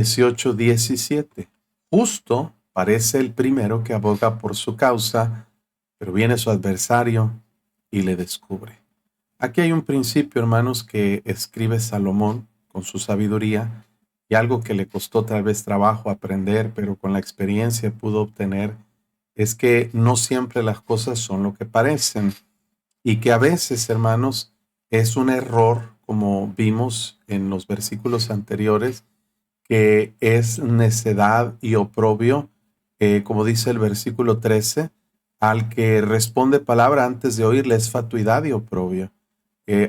18:17. Justo parece el primero que aboga por su causa, pero viene su adversario y le descubre. Aquí hay un principio, hermanos, que escribe Salomón con su sabiduría y algo que le costó tal vez trabajo aprender, pero con la experiencia pudo obtener, es que no siempre las cosas son lo que parecen y que a veces, hermanos, es un error, como vimos en los versículos anteriores, que es necedad y oprobio, como dice el versículo 13, al que responde palabra antes de oírle es fatuidad y oprobio.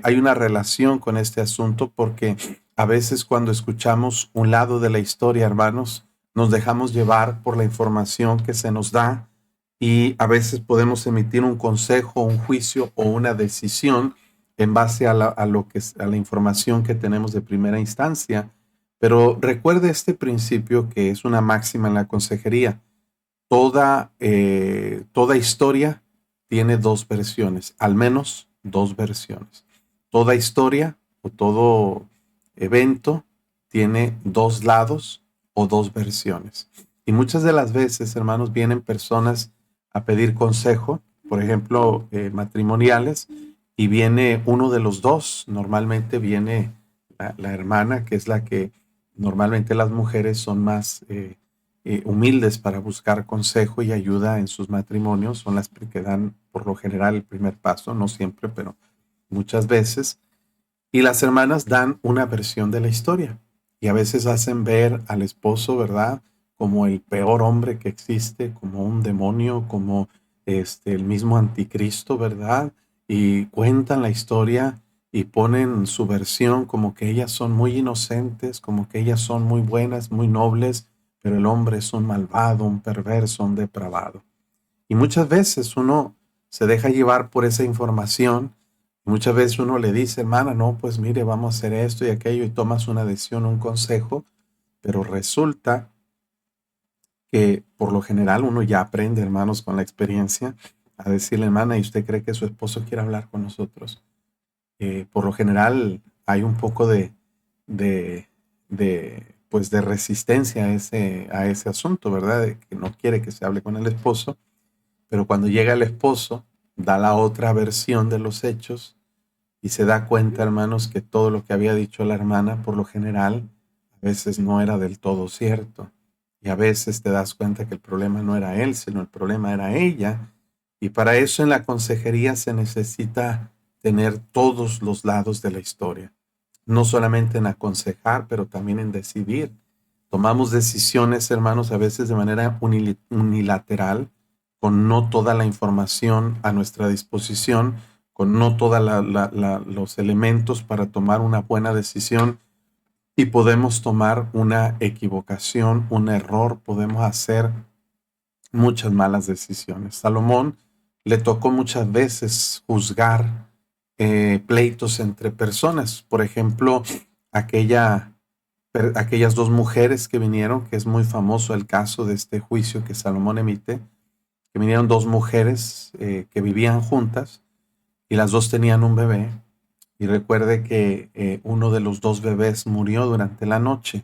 Hay una relación con este asunto porque a veces cuando escuchamos un lado de la historia, hermanos, nos dejamos llevar por la información que se nos da y a veces podemos emitir un consejo, un juicio o una decisión en base a la información que tenemos de primera instancia. Pero recuerde este principio que es una máxima en la consejería. Toda historia tiene dos versiones, al menos dos versiones. Toda historia o todo evento tiene dos lados o dos versiones. Y muchas de las veces, hermanos, vienen personas a pedir consejo, por ejemplo, matrimoniales, y viene uno de los dos. Normalmente viene la hermana, que es la que normalmente las mujeres son más humildes para buscar consejo y ayuda en sus matrimonios, son las que dan por lo general el primer paso, no siempre, pero muchas veces. Y las hermanas dan una versión de la historia y a veces hacen ver al esposo, ¿verdad?, como el peor hombre que existe, como un demonio, como el mismo anticristo, ¿verdad? Y cuentan la historia y ponen su versión como que ellas son muy inocentes, como que ellas son muy buenas, muy nobles, pero el hombre es un malvado, un perverso, un depravado. Y muchas veces uno se deja llevar por esa información. Muchas veces uno le dice, hermana, no, pues mire, vamos a hacer esto y aquello, y tomas una decisión, un consejo, pero resulta que por lo general uno ya aprende, hermanos, con la experiencia, a decirle, hermana, ¿y usted cree que su esposo quiere hablar con nosotros? Por lo general hay un poco de, pues de resistencia a ese asunto, ¿verdad? De que no quiere que se hable con el esposo, pero cuando llega el esposo, da la otra versión de los hechos y se da cuenta, hermanos, que todo lo que había dicho la hermana, por lo general, a veces no era del todo cierto. Y a veces te das cuenta que el problema no era él, sino el problema era ella. Y para eso en la consejería se necesita tener todos los lados de la historia. No solamente en aconsejar, pero también en decidir. Tomamos decisiones, hermanos, a veces de manera unilateral, con no toda la información a nuestra disposición, con no todos los elementos para tomar una buena decisión y podemos tomar una equivocación, un error, podemos hacer muchas malas decisiones. Salomón le tocó muchas veces juzgar pleitos entre personas. Por ejemplo, aquellas dos mujeres que vinieron, que es muy famoso el caso de este juicio que Salomón emite, que vinieron dos mujeres que vivían juntas y las dos tenían un bebé. Y recuerde que uno de los dos bebés murió durante la noche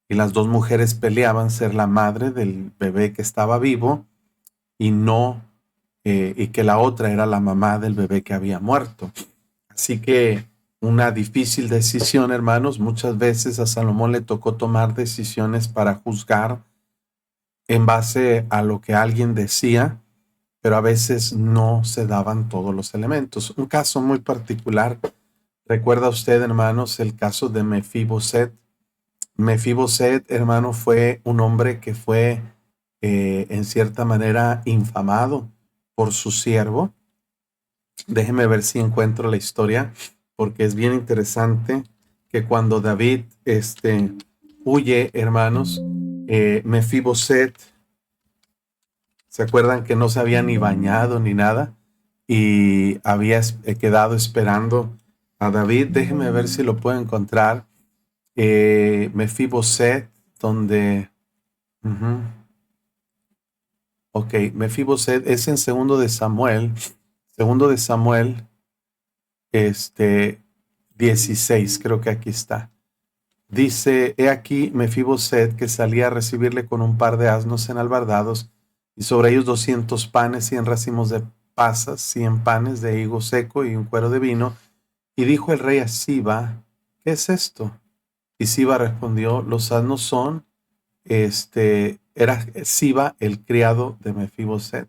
y las dos mujeres peleaban ser la madre del bebé que estaba vivo y no, y que la otra era la mamá del bebé que había muerto. Así que una difícil decisión, hermanos. Muchas veces a Salomón le tocó tomar decisiones para juzgar en base a lo que alguien decía, pero a veces no se daban todos los elementos. Un caso muy particular. ¿Recuerda usted, hermanos, el caso de Mefiboset? Mefiboset, hermano, fue un hombre que fue, en cierta manera, infamado por su siervo. Déjeme ver si encuentro la historia, porque es bien interesante que cuando David huye, hermanos, Mefiboset, ¿se acuerdan que no se había ni bañado ni nada? Y había quedado esperando a David. Déjeme ver si lo puedo encontrar. Mefiboset, donde... Ujú. Ok, Mefiboset es en segundo de Samuel, 16, creo que aquí está. dice, he aquí Mefiboset, que salía a recibirle con un par de asnos enalbardados, y sobre ellos 200 panes, 100 racimos de pasas, 100 panes de higo seco y un cuero de vino. Y dijo el rey a Siba, ¿qué es esto? Y Siba respondió, los asnos son, era Siba el criado de Mefiboset.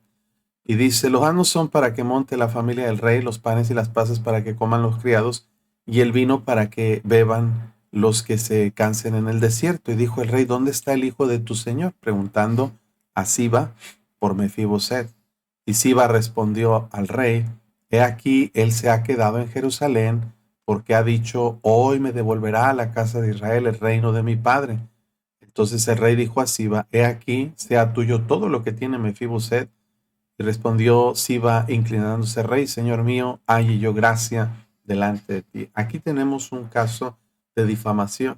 Y dice, los asnos son para que monte la familia del rey, los panes y las pasas para que coman los criados, y el vino para que beban los que se cansen en el desierto. Y dijo el rey, ¿dónde está el hijo de tu señor? Preguntando a Siba por Mefiboset. Y Siba respondió al rey, he aquí, él se ha quedado en Jerusalén, porque ha dicho, hoy me devolverá a la casa de Israel el reino de mi padre. Entonces el rey dijo a Siba, he aquí, sea tuyo todo lo que tiene Mefiboset. Y respondió Siba, inclinándose, rey, señor mío, halle yo gracia delante de ti. Aquí tenemos un caso de difamación.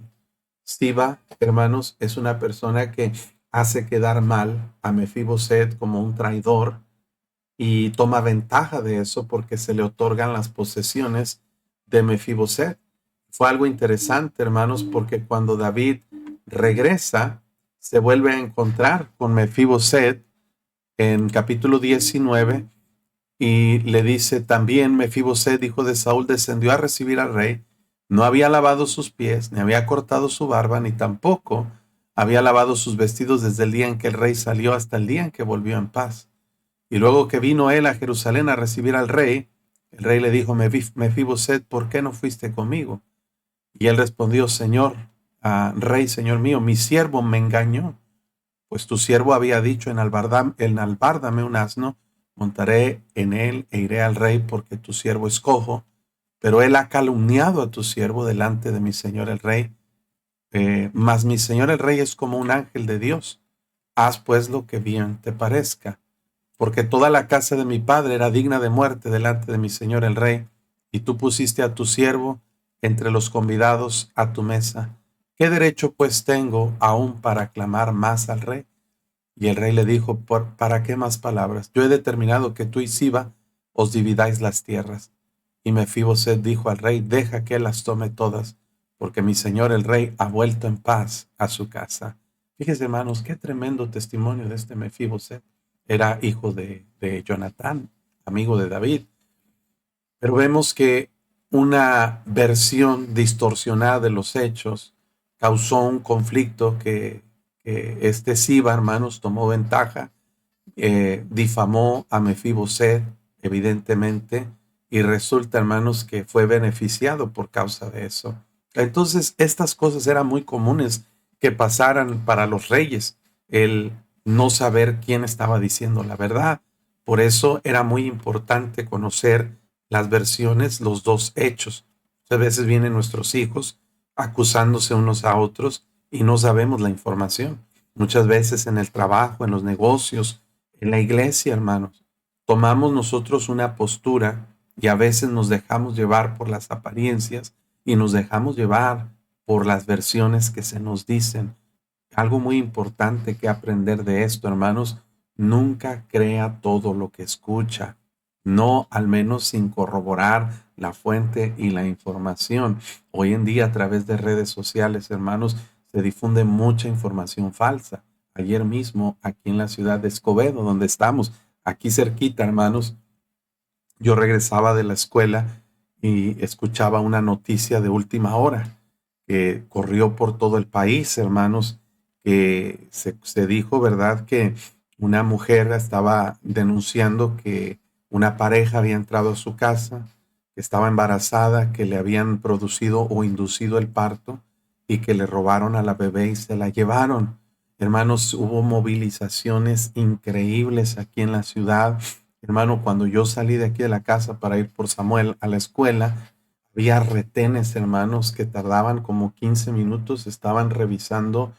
Siba, hermanos, es una persona que hace quedar mal a Mefiboset como un traidor y toma ventaja de eso porque se le otorgan las posesiones de Mefiboset. Fue algo interesante, hermanos, porque cuando David regresa, se vuelve a encontrar con Mefiboset en capítulo 19 y le dice también Mefiboset, hijo de Saúl, descendió a recibir al rey, no había lavado sus pies, ni había cortado su barba, ni tampoco había lavado sus vestidos desde el día en que el rey salió hasta el día en que volvió en paz. Y luego que vino él a Jerusalén a recibir al rey, el rey le dijo, Mefiboset, ¿por qué no fuiste conmigo? Y él respondió, Señor, rey, señor mío, mi siervo me engañó, pues tu siervo había dicho, enalbárdame un asno, montaré en él e iré al rey, porque tu siervo es cojo, pero él ha calumniado a tu siervo delante de mi señor el rey. Mas mi señor el rey es como un ángel de Dios. Haz pues lo que bien te parezca, porque toda la casa de mi padre era digna de muerte delante de mi señor el rey, y tú pusiste a tu siervo entre los convidados a tu mesa. ¿Qué derecho pues tengo aún para clamar más al rey? Y el rey le dijo, ¿para qué más palabras? Yo he determinado que tú y Siba os dividáis las tierras. Y Mefiboset dijo al rey, deja que él las tome todas, porque mi señor el rey ha vuelto en paz a su casa. Fíjense, hermanos, qué tremendo testimonio de este Mefiboset. Era hijo de Jonatán, amigo de David. Pero vemos que una versión distorsionada de los hechos causó un conflicto que este Siba, hermanos, tomó ventaja, difamó a Mefiboset, evidentemente, y resulta, hermanos, que fue beneficiado por causa de eso. Entonces, estas cosas eran muy comunes que pasaran para los reyes, el no saber quién estaba diciendo la verdad. Por eso era muy importante conocer las versiones, los dos hechos. A veces vienen nuestros hijos acusándose unos a otros y no sabemos la información. Muchas veces en el trabajo, en los negocios, en la iglesia, hermanos, tomamos nosotros una postura y a veces nos dejamos llevar por las apariencias y nos dejamos llevar por las versiones que se nos dicen. Algo muy importante que aprender de esto, hermanos, nunca crea todo lo que escucha, no al menos sin corroborar la fuente y la información. Hoy en día a través de redes sociales, hermanos, se difunde mucha información falsa. Ayer mismo, aquí en la ciudad de Escobedo, donde estamos, aquí cerquita, hermanos, yo regresaba de la escuela y escuchaba una noticia de última hora que corrió por todo el país, hermanos, que se dijo, ¿verdad?, que una mujer estaba denunciando que una pareja había entrado a su casa, que estaba embarazada, que le habían producido o inducido el parto y que le robaron a la bebé y se la llevaron. Hermanos, hubo movilizaciones increíbles aquí en la ciudad. Hermano, cuando yo salí de aquí de la casa para ir por Samuel a la escuela, había retenes, hermanos, que tardaban como 15 minutos, estaban revisando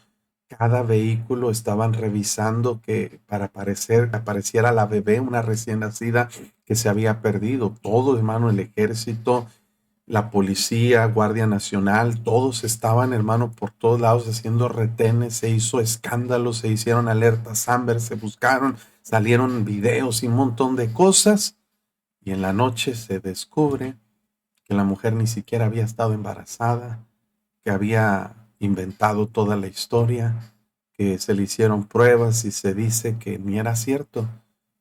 cada vehículo, estaban revisando que apareciera la bebé, una recién nacida que se había perdido. Todo, hermano, el ejército, la policía, Guardia Nacional, todos estaban, hermano, por todos lados haciendo retenes, se hizo escándalo, se hicieron alertas Amber, se buscaron, salieron videos y un montón de cosas. Y en la noche se descubre que la mujer ni siquiera había estado embarazada, que había inventado toda la historia, que se le hicieron pruebas y se dice que ni era cierto.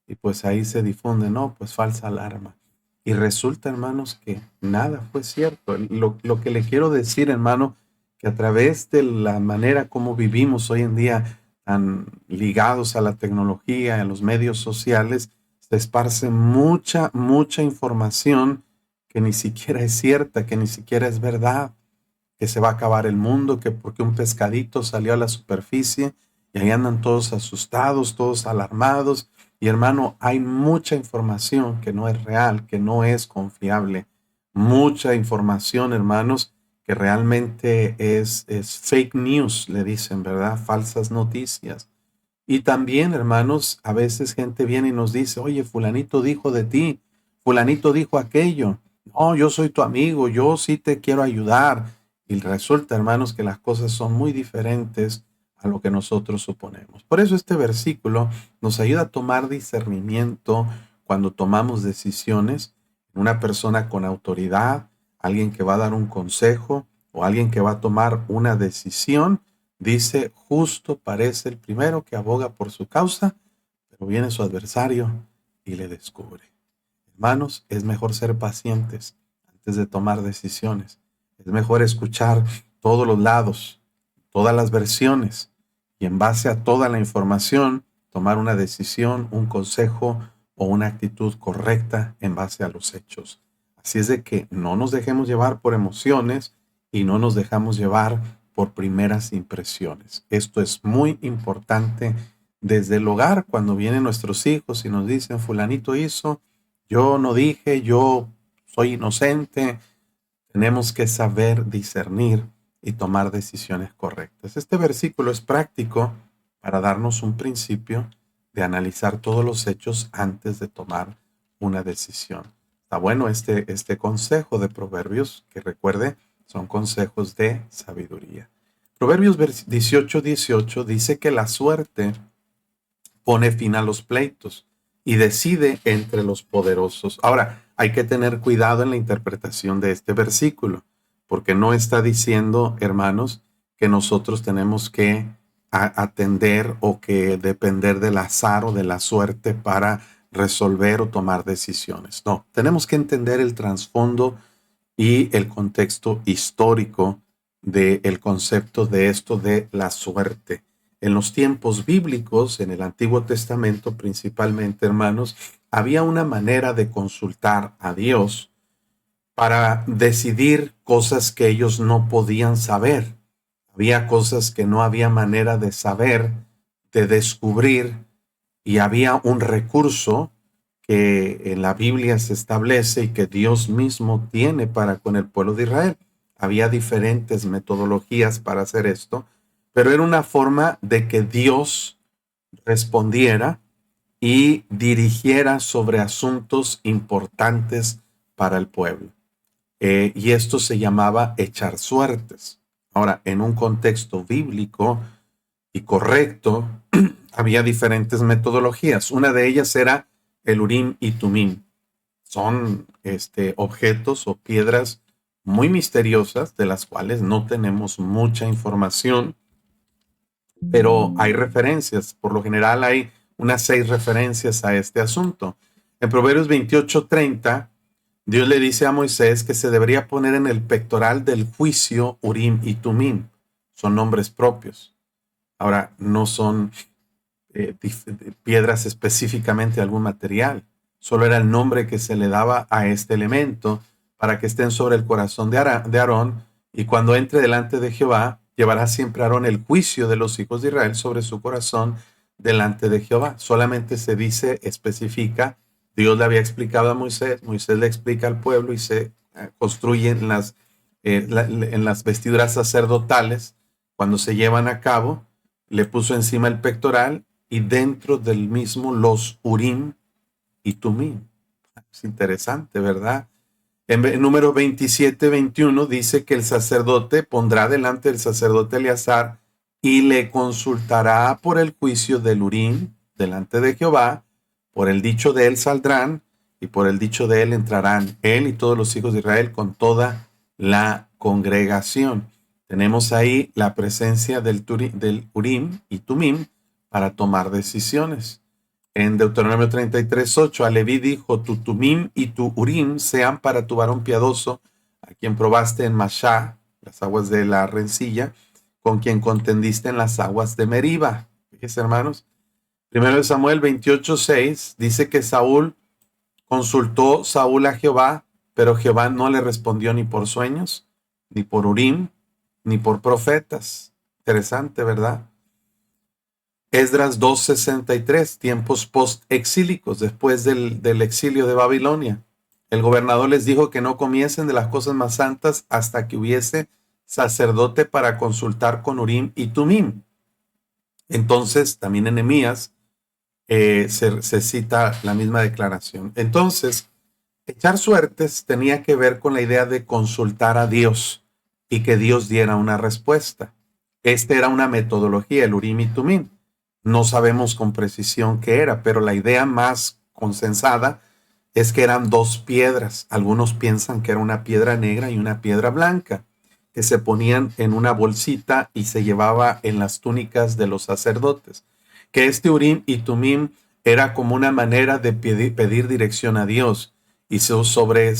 Y pues ahí se difunde, no, pues falsa alarma. Y resulta, hermanos, que nada fue cierto. Lo que le quiero decir, hermano, que a través de la manera como vivimos hoy en día, tan ligados a la tecnología, a los medios sociales, se esparce mucha información que ni siquiera es cierta, que ni siquiera es verdad, que se va a acabar el mundo, que porque un pescadito salió a la superficie y ahí andan todos asustados, todos alarmados. Y hermano, hay mucha información que no es real, que no es confiable. Mucha información, hermanos, que realmente es fake news, le dicen, ¿verdad? Falsas noticias. Y también, hermanos, a veces gente viene y nos dice, oye, fulanito dijo de ti, fulanito dijo aquello. No, yo soy tu amigo, yo sí te quiero ayudar. Y resulta, hermanos, que las cosas son muy diferentes a lo que nosotros suponemos. Por eso este versículo nos ayuda a tomar discernimiento cuando tomamos decisiones. Una persona con autoridad, alguien que va a dar un consejo o alguien que va a tomar una decisión. Dice, justo parece el primero que aboga por su causa, pero viene su adversario y le descubre. Hermanos, es mejor ser pacientes antes de tomar decisiones. Es mejor escuchar todos los lados, todas las versiones, y en base a toda la información, tomar una decisión, un consejo o una actitud correcta en base a los hechos. Así es de que no nos dejemos llevar por emociones y no nos dejamos llevar por primeras impresiones. Esto es muy importante desde el hogar, cuando vienen nuestros hijos y nos dicen, fulanito hizo, yo no dije, yo soy inocente. Tenemos que saber discernir y tomar decisiones correctas. Este versículo es práctico para darnos un principio de analizar todos los hechos antes de tomar una decisión. Está bueno este consejo de Proverbios, que recuerde, son consejos de sabiduría. Proverbios 18:18 dice que la suerte pone fin a los pleitos y decide entre los poderosos. Ahora, hay que tener cuidado en la interpretación de este versículo, porque no está diciendo, hermanos, que nosotros tenemos que atender o que depender del azar o de la suerte para resolver o tomar decisiones. No, tenemos que entender el trasfondo y el contexto histórico del concepto de esto de la suerte. En los tiempos bíblicos, en el Antiguo Testamento principalmente, hermanos, había una manera de consultar a Dios para decidir cosas que ellos no podían saber. Había cosas que no había manera de saber, de descubrir, y había un recurso que en la Biblia se establece y que Dios mismo tiene para con el pueblo de Israel. Había diferentes metodologías para hacer esto, pero era una forma de que Dios respondiera y dirigiera sobre asuntos importantes para el pueblo. Y esto se llamaba echar suertes. Ahora, en un contexto bíblico y correcto, había diferentes metodologías. Una de ellas era el Urim y Tumim. Son objetos o piedras muy misteriosas de las cuales no tenemos mucha información, pero hay referencias. Por lo general hay unas 6 referencias a este asunto. En Proverbios 28:30, Dios le dice a Moisés que se debería poner en el pectoral del juicio Urim y Tumim. Son nombres propios. Ahora, no son piedras específicamente de algún material. Solo era el nombre que se le daba a este elemento para que estén sobre el corazón de Aarón, y cuando entre delante de Jehová, llevará siempre Aarón el juicio de los hijos de Israel sobre su corazón delante de Jehová. Solamente se dice, especifica, Dios le había explicado a Moisés, Moisés le explica al pueblo y se construyen en las vestiduras sacerdotales. Cuando se llevan a cabo, le puso encima el pectoral y dentro del mismo los Urim y Tumim. Es interesante, ¿verdad? En número 27-21 dice que el sacerdote pondrá delante del sacerdote Eleazar y le consultará por el juicio del Urim delante de Jehová. Por el dicho de él saldrán y por el dicho de él entrarán él y todos los hijos de Israel con toda la congregación. Tenemos ahí la presencia del Urim y Tumim para tomar decisiones. En Deuteronomio 33:8, a Leví dijo, tu Tumim y tu Urim sean para tu varón piadoso, a quien probaste en Mashá, las aguas de la rencilla, con quien contendiste en las aguas de Meriba. Fíjense, hermanos. Primero de Samuel 28:6 dice que consultó Saúl a Jehová, pero Jehová no le respondió ni por sueños, ni por Urim, ni por profetas. Interesante, ¿verdad? Esdras 2:63, tiempos post-exílicos, después del exilio de Babilonia. El gobernador les dijo que no comiesen de las cosas más santas hasta que hubiese sacerdote para consultar con Urim y Tumim. Entonces, también en Nehemías se cita la misma declaración. Entonces, echar suertes tenía que ver con la idea de consultar a Dios y que Dios diera una respuesta. Esta era una metodología, el Urim y Tumim. No sabemos con precisión qué era, pero la idea más consensada es que eran dos piedras. Algunos piensan que era una piedra negra y una piedra blanca, que se ponían en una bolsita y se llevaba en las túnicas de los sacerdotes. Que este Urim y Tumim era como una manera de pedir dirección a Dios y sobre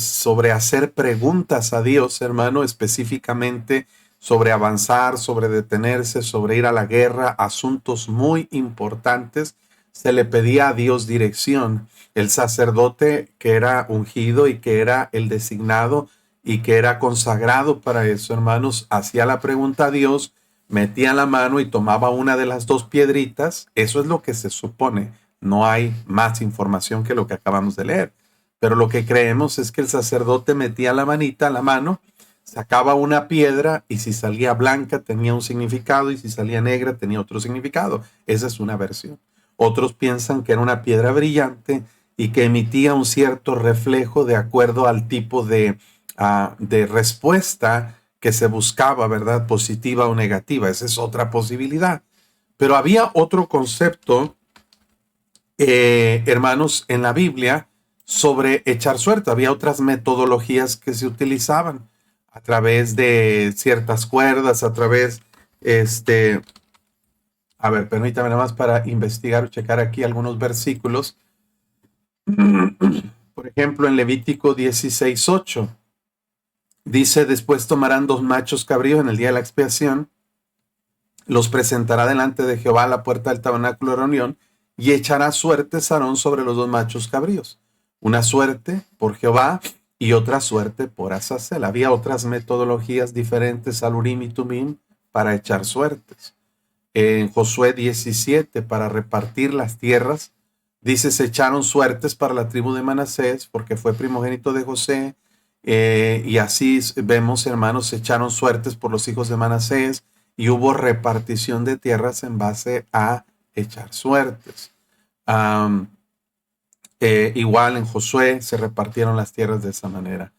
hacer preguntas a Dios, hermano, específicamente sobre avanzar, sobre detenerse, sobre ir a la guerra, asuntos muy importantes, se le pedía a Dios dirección. El sacerdote que era ungido y que era el designado y que era consagrado para eso, hermanos, hacía la pregunta a Dios, metía la mano y tomaba una de las dos piedritas. Eso es lo que se supone. No hay más información que lo que acabamos de leer. Pero lo que creemos es que el sacerdote metía la manita, la mano, sacaba una piedra y si salía blanca tenía un significado y si salía negra tenía otro significado. Esa es una versión. Otros piensan que era una piedra brillante y que emitía un cierto reflejo de acuerdo al tipo de respuesta que se buscaba, ¿verdad? Positiva o negativa. Esa es otra posibilidad. Pero había otro concepto, hermanos, en la Biblia sobre echar suerte. Había otras metodologías que se utilizaban a través de ciertas cuerdas, a través, a ver, permítame nada más para investigar o checar aquí algunos versículos. Por ejemplo, en Levítico 16:8 dice, después tomarán dos machos cabríos en el día de la expiación, los presentará delante de Jehová a la puerta del tabernáculo de reunión y echará suertes Aarón sobre los dos machos cabríos. Una suerte por Jehová y otra suerte por Azazel. Había otras metodologías diferentes al Urim y Tumim para echar suertes. En Josué 17, para repartir las tierras, dice, se echaron suertes para la tribu de Manasés, porque fue primogénito de José, y así vemos, hermanos, se echaron suertes por los hijos de Manasés, y hubo repartición de tierras en base a echar suertes. Igual en Josué se repartieron las tierras de esa manera.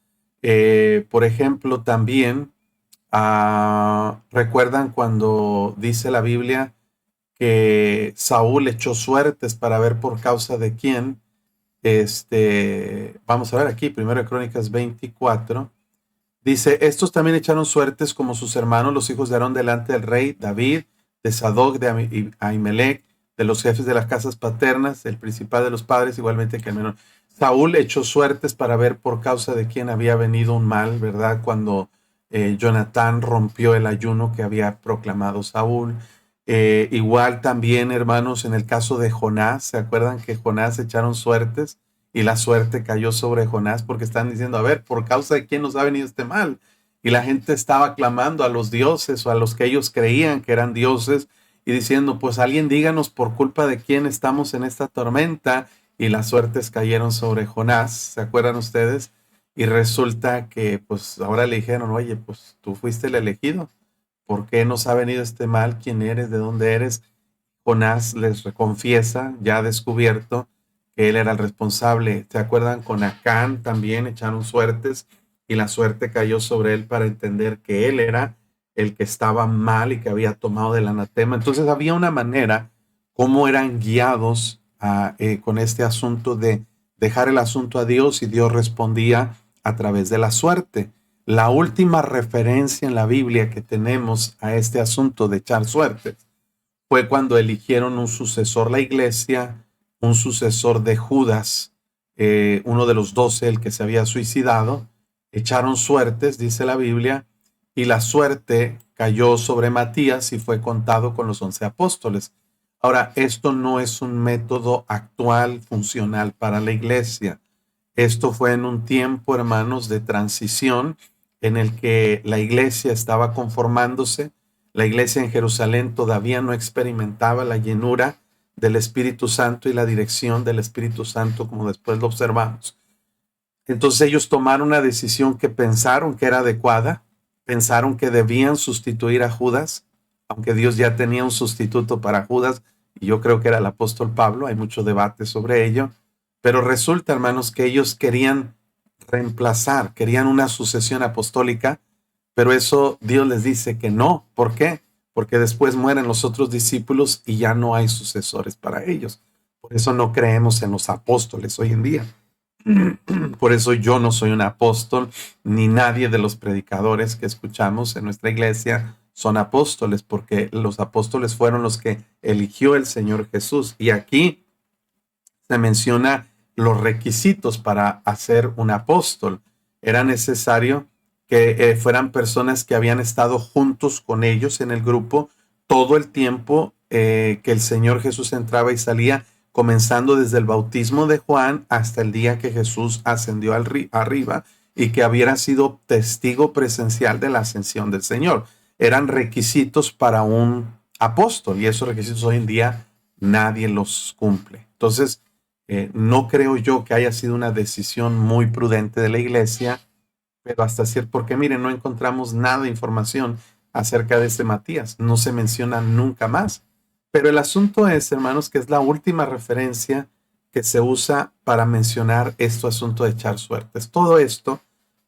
Por ejemplo, también recuerdan cuando dice la Biblia que Saúl echó suertes para ver por causa de quién. Vamos a ver aquí, 1 Crónicas 24. Dice, estos también echaron suertes como sus hermanos, los hijos de Aarón, delante del rey David, de Sadoc, de Ahimelech, de los jefes de las casas paternas, el principal de los padres, igualmente que el menor. Saúl echó suertes para ver por causa de quién había venido un mal, ¿verdad? Cuando Jonatán rompió el ayuno que había proclamado Saúl. Igual también, hermanos, en el caso de Jonás, ¿se acuerdan que Jonás echaron suertes? Y la suerte cayó sobre Jonás porque están diciendo, a ver, ¿por causa de quién nos ha venido este mal? Y la gente estaba clamando a los dioses o a los que ellos creían que eran dioses y diciendo, pues alguien díganos por culpa de quién estamos en esta tormenta. Y las suertes cayeron sobre Jonás, ¿se acuerdan ustedes? Y resulta que pues ahora le dijeron, oye, pues tú fuiste el elegido. ¿Por qué nos ha venido este mal? ¿Quién eres? ¿De dónde eres? Jonás les confiesa, ya descubierto, que él era el responsable. ¿Se acuerdan? Con Acán también echaron suertes y la suerte cayó sobre él para entender que él era el que estaba mal y que había tomado del anatema. Entonces había una manera cómo eran guiados con este asunto de dejar el asunto a Dios y Dios respondía a través de la suerte. La última referencia en la Biblia que tenemos a este asunto de echar suertes fue cuando eligieron un sucesor la iglesia, un sucesor de Judas, uno de los 12, el que se había suicidado. Echaron suertes, dice la Biblia, y la suerte cayó sobre Matías y fue contado con los 11 apóstoles. Ahora, esto no es un método actual, funcional para la iglesia. Esto fue en un tiempo, hermanos, de transición en el que la iglesia estaba conformándose. La iglesia en Jerusalén todavía no experimentaba la llenura del Espíritu Santo y la dirección del Espíritu Santo, como después lo observamos. Entonces ellos tomaron una decisión que pensaron que era adecuada, pensaron que debían sustituir a Judas, aunque Dios ya tenía un sustituto para Judas, y yo creo que era el apóstol Pablo, hay mucho debate sobre ello, pero resulta, hermanos, que ellos querían reemplazar, querían una sucesión apostólica, pero eso Dios les dice que no. ¿Por qué? Porque después mueren los otros discípulos y ya no hay sucesores para ellos. Por eso no creemos en los apóstoles hoy en día. Por eso yo no soy un apóstol, ni nadie de los predicadores que escuchamos en nuestra iglesia son apóstoles, porque los apóstoles fueron los que eligió el Señor Jesús. Y aquí se menciona los requisitos para hacer un apóstol. Era necesario que fueran personas que habían estado juntos con ellos en el grupo todo el tiempo que el Señor Jesús entraba y salía, comenzando desde el bautismo de Juan hasta el día que Jesús ascendió arriba y que hubiera sido testigo presencial de la ascensión del Señor. Eran requisitos para un apóstol y esos requisitos hoy en día nadie los cumple. Entonces, no creo yo que haya sido una decisión muy prudente de la iglesia, pero hasta cierto, porque miren, no encontramos nada de información acerca de este Matías, no se menciona nunca más. Pero el asunto es, hermanos, que es la última referencia que se usa para mencionar este asunto de echar suertes. Todo esto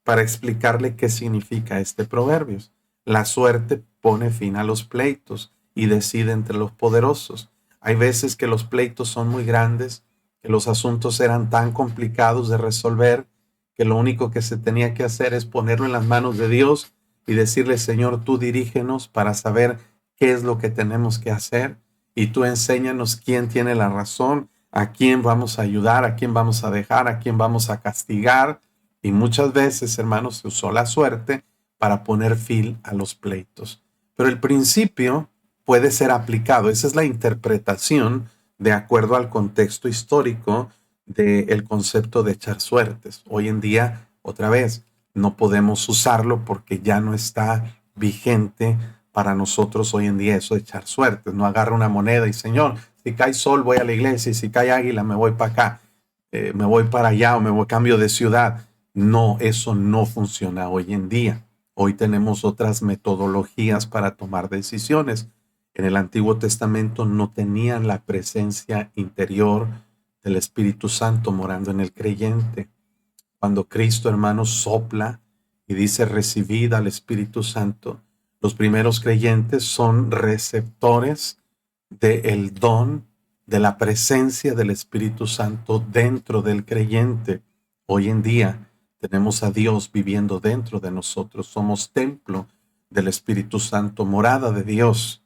para explicarle qué significa este proverbio. La suerte pone fin a los pleitos y decide entre los poderosos. Hay veces que los pleitos son muy grandes, que los asuntos eran tan complicados de resolver, que lo único que se tenía que hacer es ponerlo en las manos de Dios y decirle, Señor, tú dirígenos para saber qué es lo que tenemos que hacer y tú enséñanos quién tiene la razón, a quién vamos a ayudar, a quién vamos a dejar, a quién vamos a castigar. Y muchas veces, hermanos, se usó la suerte para poner fin a los pleitos. Pero el principio puede ser aplicado. Esa es la interpretación de acuerdo al contexto histórico del concepto de echar suertes. Hoy en día, otra vez, no podemos usarlo porque ya no está vigente para nosotros hoy en día eso de echar suertes. No agarra una moneda y, Señor, si cae sol voy a la iglesia y si cae águila me voy para acá, me voy para allá o me voy cambio de ciudad. No, eso no funciona hoy en día. Hoy tenemos otras metodologías para tomar decisiones. En el Antiguo Testamento no tenían la presencia interior del Espíritu Santo morando en el creyente. Cuando Cristo, hermanos, sopla y dice recibid al Espíritu Santo, los primeros creyentes son receptores del don de la presencia del Espíritu Santo dentro del creyente. Hoy en día tenemos a Dios viviendo dentro de nosotros. Somos templo del Espíritu Santo, morada de Dios.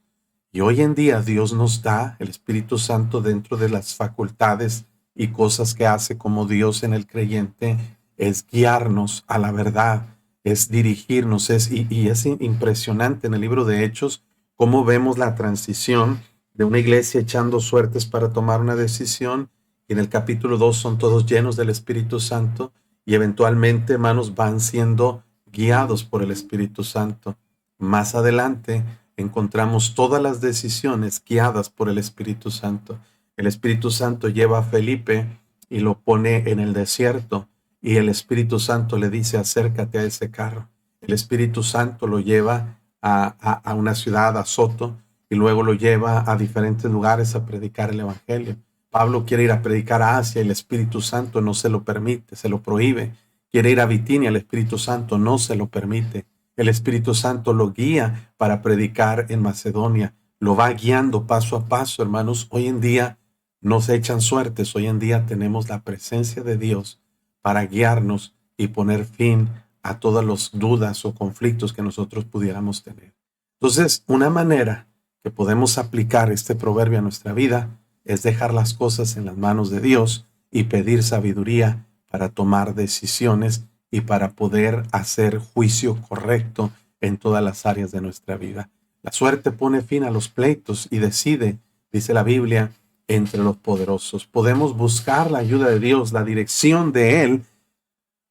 Y hoy en día Dios nos da el Espíritu Santo dentro de las facultades y cosas que hace como Dios en el creyente, es guiarnos a la verdad, es dirigirnos, y es impresionante en el libro de Hechos cómo vemos la transición de una iglesia echando suertes para tomar una decisión, y en el capítulo 2 son todos llenos del Espíritu Santo, y eventualmente, hermanos, van siendo guiados por el Espíritu Santo. Más adelante encontramos todas las decisiones guiadas por el Espíritu Santo. El Espíritu Santo lleva a Felipe y lo pone en el desierto, y el Espíritu Santo le dice, acércate a ese carro. El Espíritu Santo lo lleva a una ciudad, a Soto, y luego lo lleva a diferentes lugares a predicar el Evangelio. Pablo quiere ir a predicar a Asia, y el Espíritu Santo no se lo permite, se lo prohíbe. Quiere ir a Bitinia, el Espíritu Santo no se lo permite. El Espíritu Santo lo guía para predicar en Macedonia. Lo va guiando paso a paso, hermanos. Hoy en día no se echan suertes. Hoy en día tenemos la presencia de Dios para guiarnos y poner fin a todas las dudas o conflictos que nosotros pudiéramos tener. Entonces, una manera que podemos aplicar este proverbio a nuestra vida es dejar las cosas en las manos de Dios y pedir sabiduría para tomar decisiones y para poder hacer juicio correcto en todas las áreas de nuestra vida. La suerte pone fin a los pleitos y decide, dice la Biblia, entre los poderosos. Podemos buscar la ayuda de Dios, la dirección de Él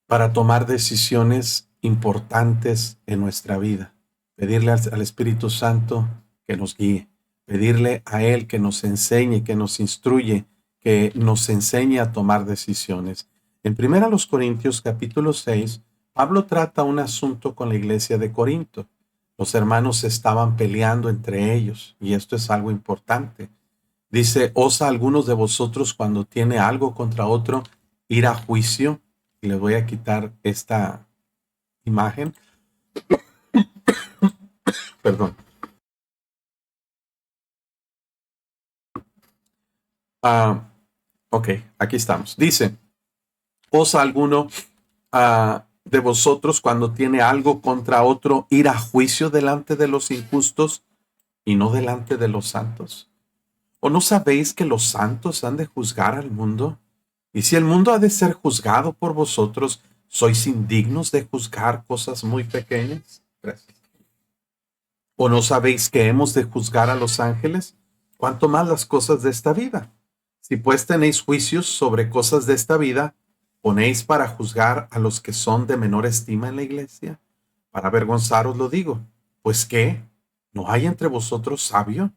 para tomar decisiones importantes en nuestra vida. Pedirle al Espíritu Santo que nos guíe. Pedirle a Él que nos enseñe, que nos instruye, que nos enseñe a tomar decisiones. En 1 Corintios capítulo 6, Pablo trata un asunto con la iglesia de Corinto. Los hermanos estaban peleando entre ellos y esto es algo importante. Dice, ¿osa algunos de vosotros cuando tiene algo contra otro ir a juicio? Y les voy a quitar esta imagen. Perdón. Ok, aquí estamos. Dice, ¿osa alguno de vosotros cuando tiene algo contra otro ir a juicio delante de los injustos y no delante de los santos? ¿O no sabéis que los santos han de juzgar al mundo? Y si el mundo ha de ser juzgado por vosotros, ¿sois indignos de juzgar cosas muy pequeñas? Gracias. ¿O no sabéis que hemos de juzgar a los ángeles? ¿Cuánto más las cosas de esta vida? Si pues tenéis juicios sobre cosas de esta vida, ¿ponéis para juzgar a los que son de menor estima en la iglesia? Para avergonzaros lo digo. ¿Pues qué? ¿No hay entre vosotros sabio,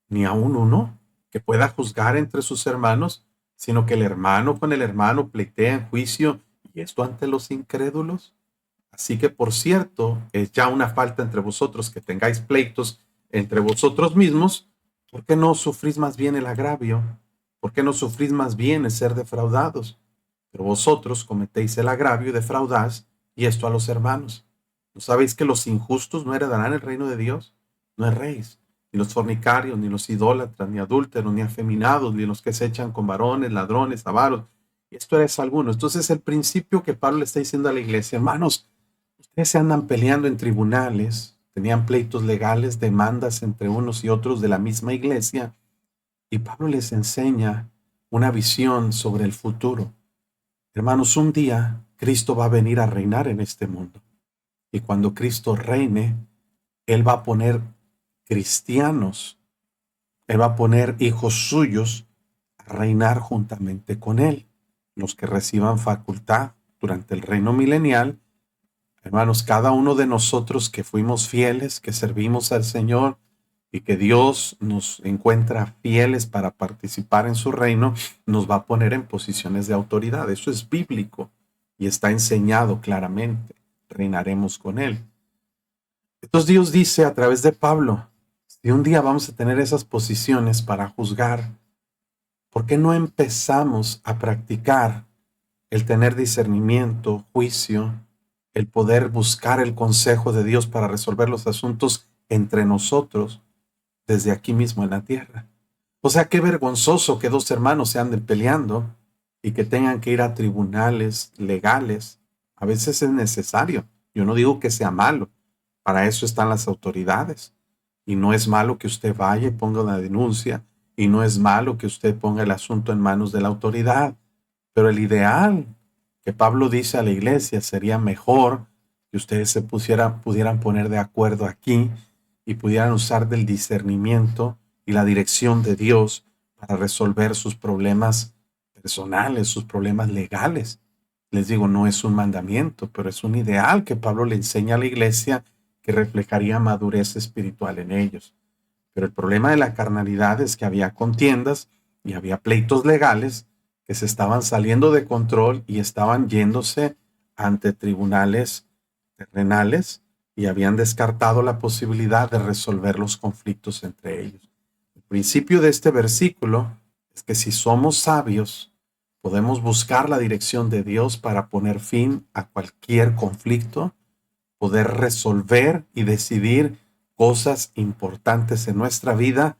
ni aun uno, que pueda juzgar entre sus hermanos, sino que el hermano con el hermano pleitea en juicio, y esto ante los incrédulos? Así que, por cierto, es ya una falta entre vosotros que tengáis pleitos entre vosotros mismos. ¿Por qué no sufrís más bien el agravio? ¿Por qué no sufrís más bien el ser defraudados? Pero vosotros cometéis el agravio y defraudáis, y esto a los hermanos. ¿No sabéis que los injustos no heredarán el reino de Dios? No erréis, ni los fornicarios, ni los idólatras, ni adúlteros, ni afeminados, ni los que se echan con varones, ladrones, avaros. Y esto es alguno. Entonces, el principio que Pablo le está diciendo a la iglesia, hermanos, ustedes se andan peleando en tribunales, tenían pleitos legales, demandas entre unos y otros de la misma iglesia, y Pablo les enseña una visión sobre el futuro. Hermanos, un día Cristo va a venir a reinar en este mundo. Y cuando Cristo reine, Él va a poner cristianos, Él va a poner hijos suyos a reinar juntamente con Él. Los que reciban facultad durante el reino milenial. Hermanos, cada uno de nosotros que fuimos fieles, que servimos al Señor y que Dios nos encuentra fieles para participar en su reino, nos va a poner en posiciones de autoridad. Eso es bíblico y está enseñado claramente. Reinaremos con Él. Entonces Dios dice a través de Pablo, si un día vamos a tener esas posiciones para juzgar, ¿por qué no empezamos a practicar el tener discernimiento, juicio, el poder buscar el consejo de Dios para resolver los asuntos entre nosotros desde aquí mismo en la tierra? O sea, qué vergonzoso que dos hermanos se anden peleando y que tengan que ir a tribunales legales. A veces es necesario. Yo no digo que sea malo. Para eso están las autoridades. Y no es malo que usted vaya y ponga una denuncia. Y no es malo que usted ponga el asunto en manos de la autoridad. Pero el ideal que Pablo dice a la iglesia sería mejor que ustedes se pudieran poner de acuerdo aquí y pudieran usar del discernimiento y la dirección de Dios para resolver sus problemas personales, sus problemas legales. Les digo, no es un mandamiento, pero es un ideal que Pablo le enseña a la iglesia que reflejaría madurez espiritual en ellos. Pero el problema de la carnalidad es que había contiendas y había pleitos legales que se estaban saliendo de control y estaban yéndose ante tribunales terrenales y habían descartado la posibilidad de resolver los conflictos entre ellos. El principio de este versículo es que si somos sabios, podemos buscar la dirección de Dios para poner fin a cualquier conflicto, poder resolver y decidir cosas importantes en nuestra vida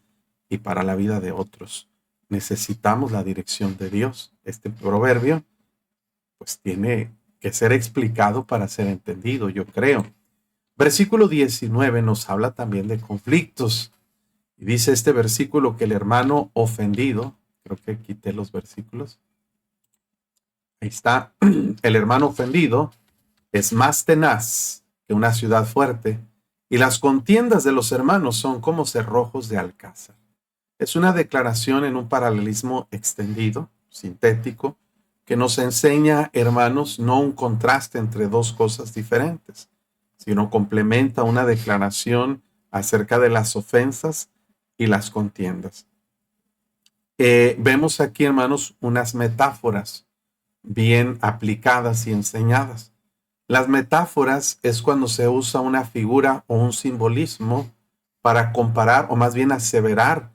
y para la vida de otros. Necesitamos la dirección de Dios. Este proverbio pues tiene que ser explicado para ser entendido, yo creo. Versículo 19 nos habla también de conflictos. Y dice este versículo que el hermano ofendido, creo que quité los versículos, ahí está, el hermano ofendido es más tenaz que una ciudad fuerte, y las contiendas de los hermanos son como cerrojos de alcázar. Es una declaración en un paralelismo extendido, sintético, que nos enseña, hermanos, no un contraste entre dos cosas diferentes, sino complementa una declaración acerca de las ofensas y las contiendas. Vemos aquí, hermanos, unas metáforas bien aplicadas y enseñadas. Las metáforas es cuando se usa una figura o un simbolismo para comparar o más bien aseverar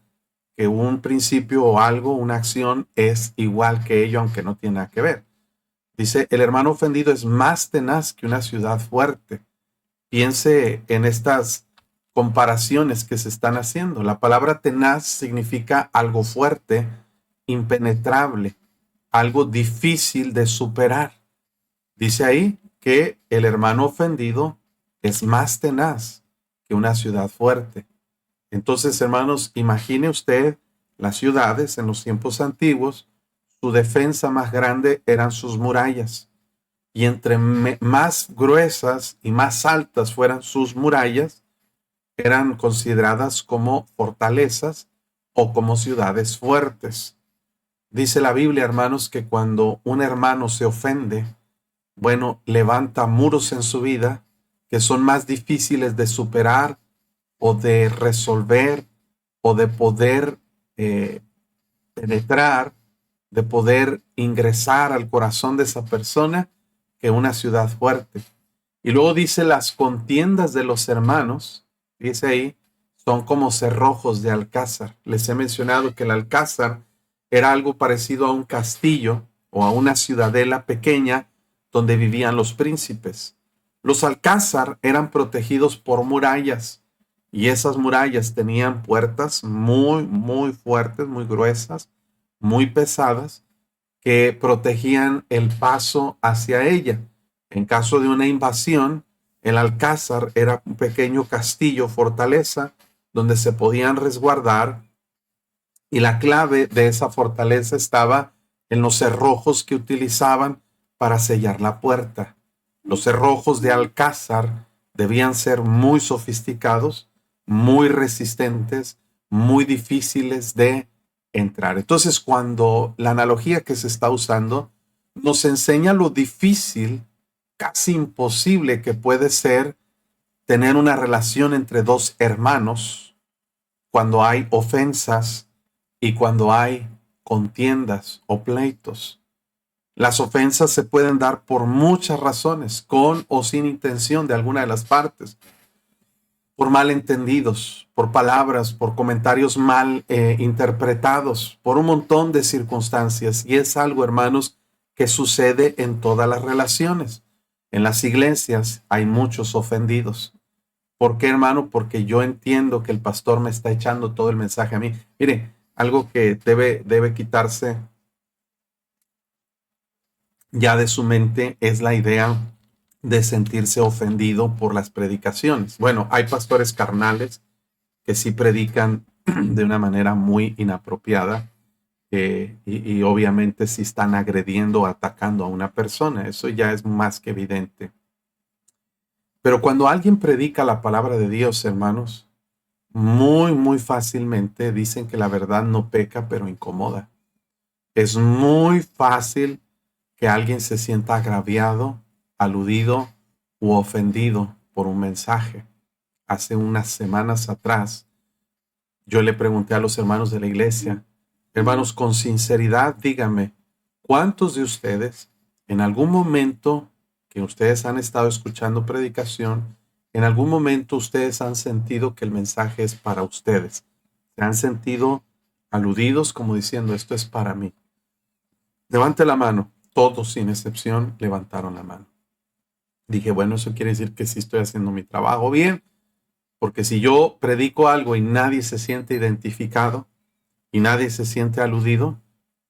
que un principio o algo, una acción es igual que ello, aunque no tiene nada que ver. Dice, el hermano ofendido es más tenaz que una ciudad fuerte. Piense en estas comparaciones que se están haciendo. La palabra tenaz significa algo fuerte, impenetrable, algo difícil de superar. Dice ahí que el hermano ofendido es más tenaz que una ciudad fuerte. Entonces, hermanos, imagine usted las ciudades en los tiempos antiguos, su defensa más grande eran sus murallas. Y entre más gruesas y más altas fueran sus murallas, eran consideradas como fortalezas o como ciudades fuertes. Dice la Biblia, hermanos, que cuando un hermano se ofende, bueno, levanta muros en su vida que son más difíciles de superar o de resolver o de poder penetrar, de poder ingresar al corazón de esa persona que una ciudad fuerte. Y luego dice las contiendas de los hermanos, dice ahí, son como cerrojos de alcázar. Les he mencionado que el alcázar era algo parecido a un castillo o a una ciudadela pequeña donde vivían los príncipes. Los alcázar eran protegidos por murallas y esas murallas tenían puertas muy, muy fuertes, muy gruesas, muy pesadas, que protegían el paso hacia ella. En caso de una invasión, el alcázar era un pequeño castillo, fortaleza, donde se podían resguardar, y la clave de esa fortaleza estaba en los cerrojos que utilizaban para sellar la puerta. Los cerrojos de alcázar debían ser muy sofisticados, muy resistentes, muy difíciles de entrar. Entonces, cuando la analogía que se está usando nos enseña lo difícil, casi imposible que puede ser tener una relación entre dos hermanos cuando hay ofensas y cuando hay contiendas o pleitos. Las ofensas se pueden dar por muchas razones, con o sin intención de alguna de las partes, por malentendidos, por palabras, por comentarios mal interpretados, por un montón de circunstancias. Y es algo, hermanos, que sucede en todas las relaciones. En las iglesias hay muchos ofendidos. ¿Por qué, hermano? Porque yo entiendo que el pastor me está echando todo el mensaje a mí. Mire, algo que debe quitarse ya de su mente es la idea de sentirse ofendido por las predicaciones. Bueno, hay pastores carnales que sí predican de una manera muy inapropiada y obviamente sí están agrediendo o atacando a una persona. Eso ya es más que evidente. Pero cuando alguien predica la palabra de Dios, hermanos, muy, muy fácilmente dicen que la verdad no peca, pero incomoda. Es muy fácil que alguien se sienta agraviado, aludido u ofendido por un mensaje. Hace unas semanas atrás, yo le pregunté a los hermanos de la iglesia, hermanos, con sinceridad, díganme, ¿cuántos de ustedes en algún momento que ustedes han estado escuchando predicación, en algún momento ustedes han sentido que el mensaje es para ustedes? ¿Se han sentido aludidos como diciendo, esto es para mí? Levante la mano. Todos, sin excepción, levantaron la mano. Dije, bueno, eso quiere decir que sí estoy haciendo mi trabajo bien, porque si yo predico algo y nadie se siente identificado y nadie se siente aludido,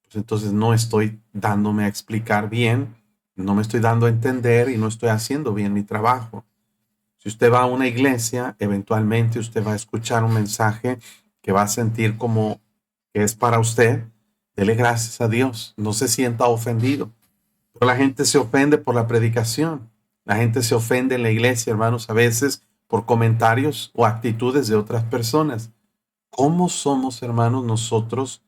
pues entonces no estoy dándome a explicar bien, no me estoy dando a entender y no estoy haciendo bien mi trabajo. Si usted va a una iglesia, eventualmente usted va a escuchar un mensaje que va a sentir como que es para usted. Dele gracias a Dios. No se sienta ofendido. Pero la gente se ofende por la predicación. La gente se ofende en la iglesia, hermanos, a veces por comentarios o actitudes de otras personas. ¿Cómo somos, hermanos, nosotros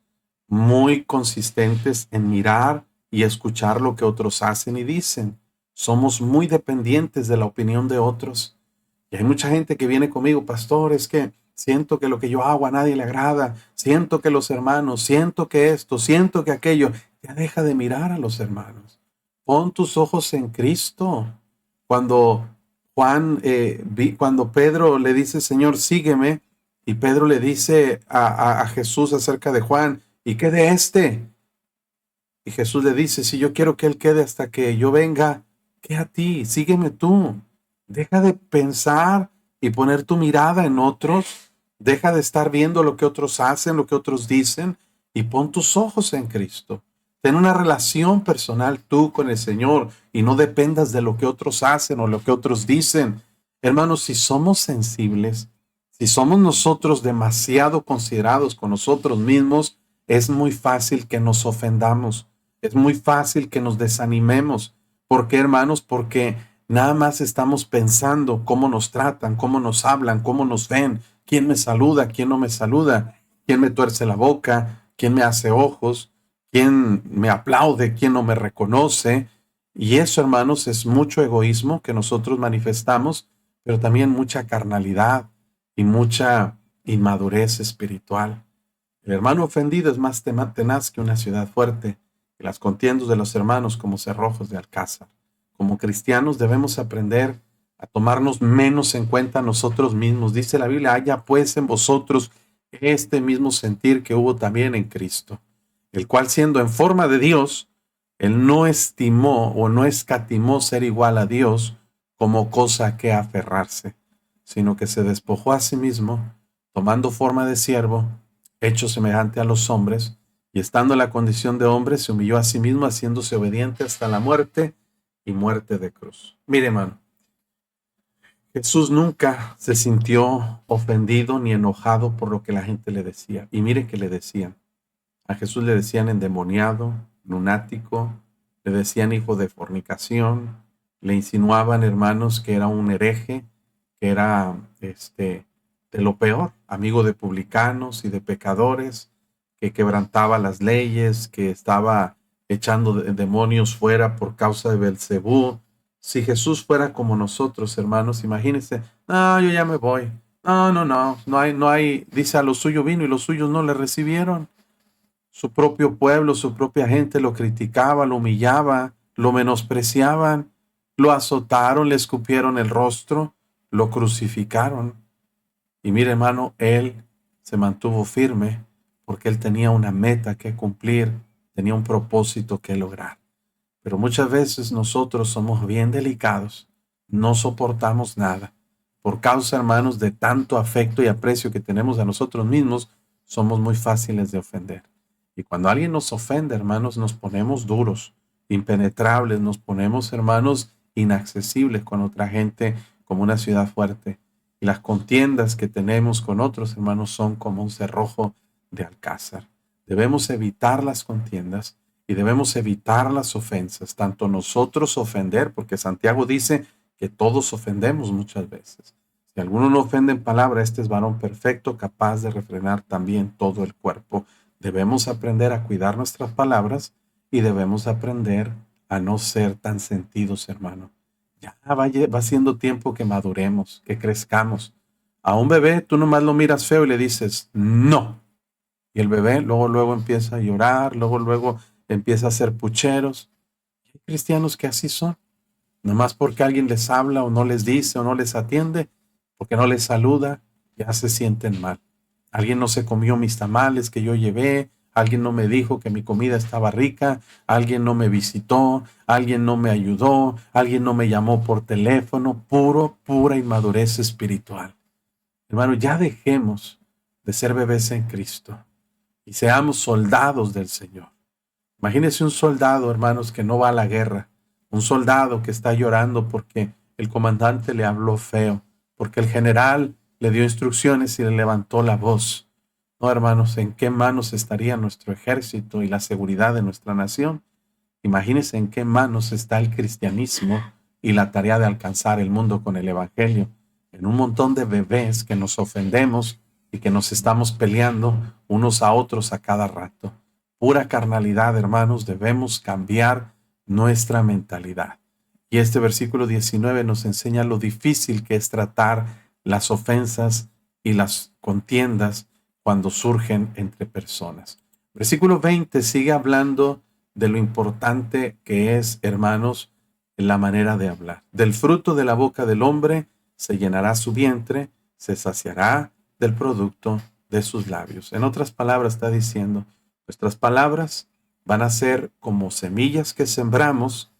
muy consistentes en mirar y escuchar lo que otros hacen y dicen? Somos muy dependientes de la opinión de otros. Y hay mucha gente que viene conmigo, pastor, es que siento que lo que yo hago a nadie le agrada, siento que los hermanos, siento que esto, siento que aquello. Ya deja de mirar a los hermanos. Pon tus ojos en Cristo. Cuando cuando Pedro le dice, Señor, sígueme, y Pedro le dice a Jesús acerca de Juan, ¿y qué de este? Y Jesús le dice, si yo quiero que él quede hasta que yo venga, ¿qué a ti? Sígueme tú. Deja de pensar y poner tu mirada en otros. Deja de estar viendo lo que otros hacen, lo que otros dicen, y pon tus ojos en Cristo. Ten una relación personal tú con el Señor y no dependas de lo que otros hacen o lo que otros dicen. Hermanos, si somos sensibles, si somos nosotros demasiado considerados con nosotros mismos, es muy fácil que nos ofendamos. Es muy fácil que nos desanimemos. ¿Por qué, hermanos? Porque nada más estamos pensando cómo nos tratan, cómo nos hablan, cómo nos ven, quién me saluda, quién no me saluda, quién me tuerce la boca, quién me hace ojos, quién me aplaude, quién no me reconoce. Y eso, hermanos, es mucho egoísmo que nosotros manifestamos, pero también mucha carnalidad y mucha inmadurez espiritual. El hermano ofendido es más tenaz que una ciudad fuerte, y las contiendas de los hermanos como cerrojos de alcázar. Como cristianos debemos aprender a tomarnos menos en cuenta a nosotros mismos. Dice la Biblia, haya pues en vosotros este mismo sentir que hubo también en Cristo, el cual siendo en forma de Dios, él no estimó o no escatimó ser igual a Dios como cosa a que aferrarse, sino que se despojó a sí mismo, tomando forma de siervo, hecho semejante a los hombres, y estando en la condición de hombre, se humilló a sí mismo, haciéndose obediente hasta la muerte y muerte de cruz. Mire, hermano, Jesús nunca se sintió ofendido ni enojado por lo que la gente le decía. Y mire que le decían. A Jesús le decían endemoniado, lunático, le decían hijo de fornicación, le insinuaban, hermanos, que era un hereje, que era de lo peor, amigo de publicanos y de pecadores, que quebrantaba las leyes, que estaba echando demonios fuera por causa de Belcebú. Si Jesús fuera como nosotros, hermanos, imagínense, no, yo ya me voy. No, no, no, no hay, dice a lo suyo vino y los suyos no le recibieron. Su propio pueblo, su propia gente lo criticaba, lo humillaba, lo menospreciaban, lo azotaron, le escupieron el rostro, lo crucificaron. Y mire, hermano, él se mantuvo firme porque él tenía una meta que cumplir, tenía un propósito que lograr. Pero muchas veces nosotros somos bien delicados, no soportamos nada. Por causa, hermanos, de tanto afecto y aprecio que tenemos a nosotros mismos, somos muy fáciles de ofender. Y cuando alguien nos ofende, hermanos, nos ponemos duros, impenetrables, nos ponemos, hermanos, inaccesibles con otra gente como una ciudad fuerte. Y las contiendas que tenemos con otros hermanos son como un cerrojo de alcázar. Debemos evitar las contiendas y debemos evitar las ofensas, tanto nosotros ofender, porque Santiago dice que todos ofendemos muchas veces. Si alguno no ofende en palabra, este es varón perfecto, capaz de refrenar también todo el cuerpo. Debemos aprender a cuidar nuestras palabras y debemos aprender a no ser tan sentidos, hermano. Ya va siendo tiempo que maduremos, que crezcamos. A un bebé tú nomás lo miras feo y le dices, no. Y el bebé luego empieza a llorar, luego empieza a hacer pucheros. Hay cristianos que así son. Nomás porque alguien les habla o no les dice o no les atiende, porque no les saluda, ya se sienten mal. Alguien no se comió mis tamales que yo llevé, alguien no me dijo que mi comida estaba rica, alguien no me visitó, alguien no me ayudó, alguien no me llamó por teléfono, pura inmadurez espiritual. Hermano, ya dejemos de ser bebés en Cristo y seamos soldados del Señor. Imagínense un soldado, hermanos, que no va a la guerra. Un soldado que está llorando porque el comandante le habló feo, porque el general le dio instrucciones y le levantó la voz. No, hermanos, ¿en qué manos estaría nuestro ejército y la seguridad de nuestra nación? Imagínense en qué manos está el cristianismo y la tarea de alcanzar el mundo con el evangelio. En un montón de bebés que nos ofendemos y que nos estamos peleando unos a otros a cada rato. Pura carnalidad, hermanos, debemos cambiar nuestra mentalidad. Y este versículo 19 nos enseña lo difícil que es tratar las ofensas y las contiendas cuando surgen entre personas. Versículo 20 sigue hablando de lo importante que es, hermanos, la manera de hablar. Del fruto de la boca del hombre se llenará su vientre, se saciará del producto de sus labios. En otras palabras, está diciendo, nuestras palabras van a ser como semillas que sembramos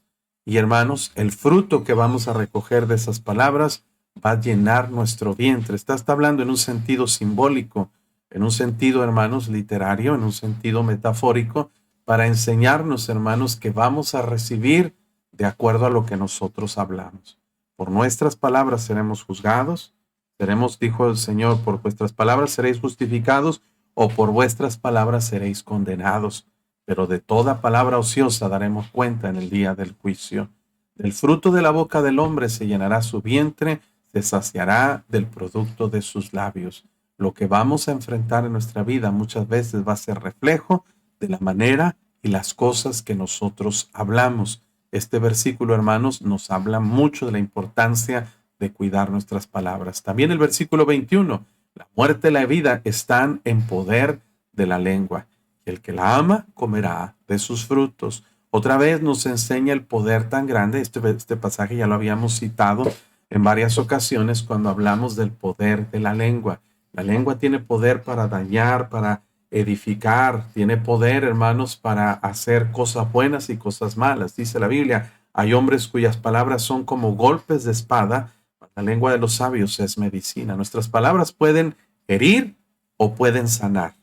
y, hermanos, el fruto que vamos a recoger de esas palabras va a llenar nuestro vientre. Está hablando en un sentido simbólico, en un sentido, hermanos, literario, en un sentido metafórico, para enseñarnos, hermanos, que vamos a recibir de acuerdo a lo que nosotros hablamos. Por nuestras palabras seremos juzgados, seremos, dijo el Señor, por vuestras palabras seréis justificados o por vuestras palabras seréis condenados. Pero de toda palabra ociosa daremos cuenta en el día del juicio. Del fruto de la boca del hombre se llenará su vientre, se saciará del producto de sus labios. Lo que vamos a enfrentar en nuestra vida muchas veces va a ser reflejo de la manera y las cosas que nosotros hablamos. Este versículo, hermanos, nos habla mucho de la importancia de cuidar nuestras palabras. También el versículo 21, la muerte y la vida están en poder de la lengua. El que la ama comerá de sus frutos. Otra vez nos enseña el poder tan grande. Este pasaje ya lo habíamos citado en varias ocasiones cuando hablamos del poder de la lengua. La lengua tiene poder para dañar, para edificar, tiene poder, hermanos, para hacer cosas buenas y cosas malas. Dice la Biblia, hay hombres cuyas palabras son como golpes de espada, la lengua de los sabios es medicina. Nuestras palabras pueden herir o pueden sanar.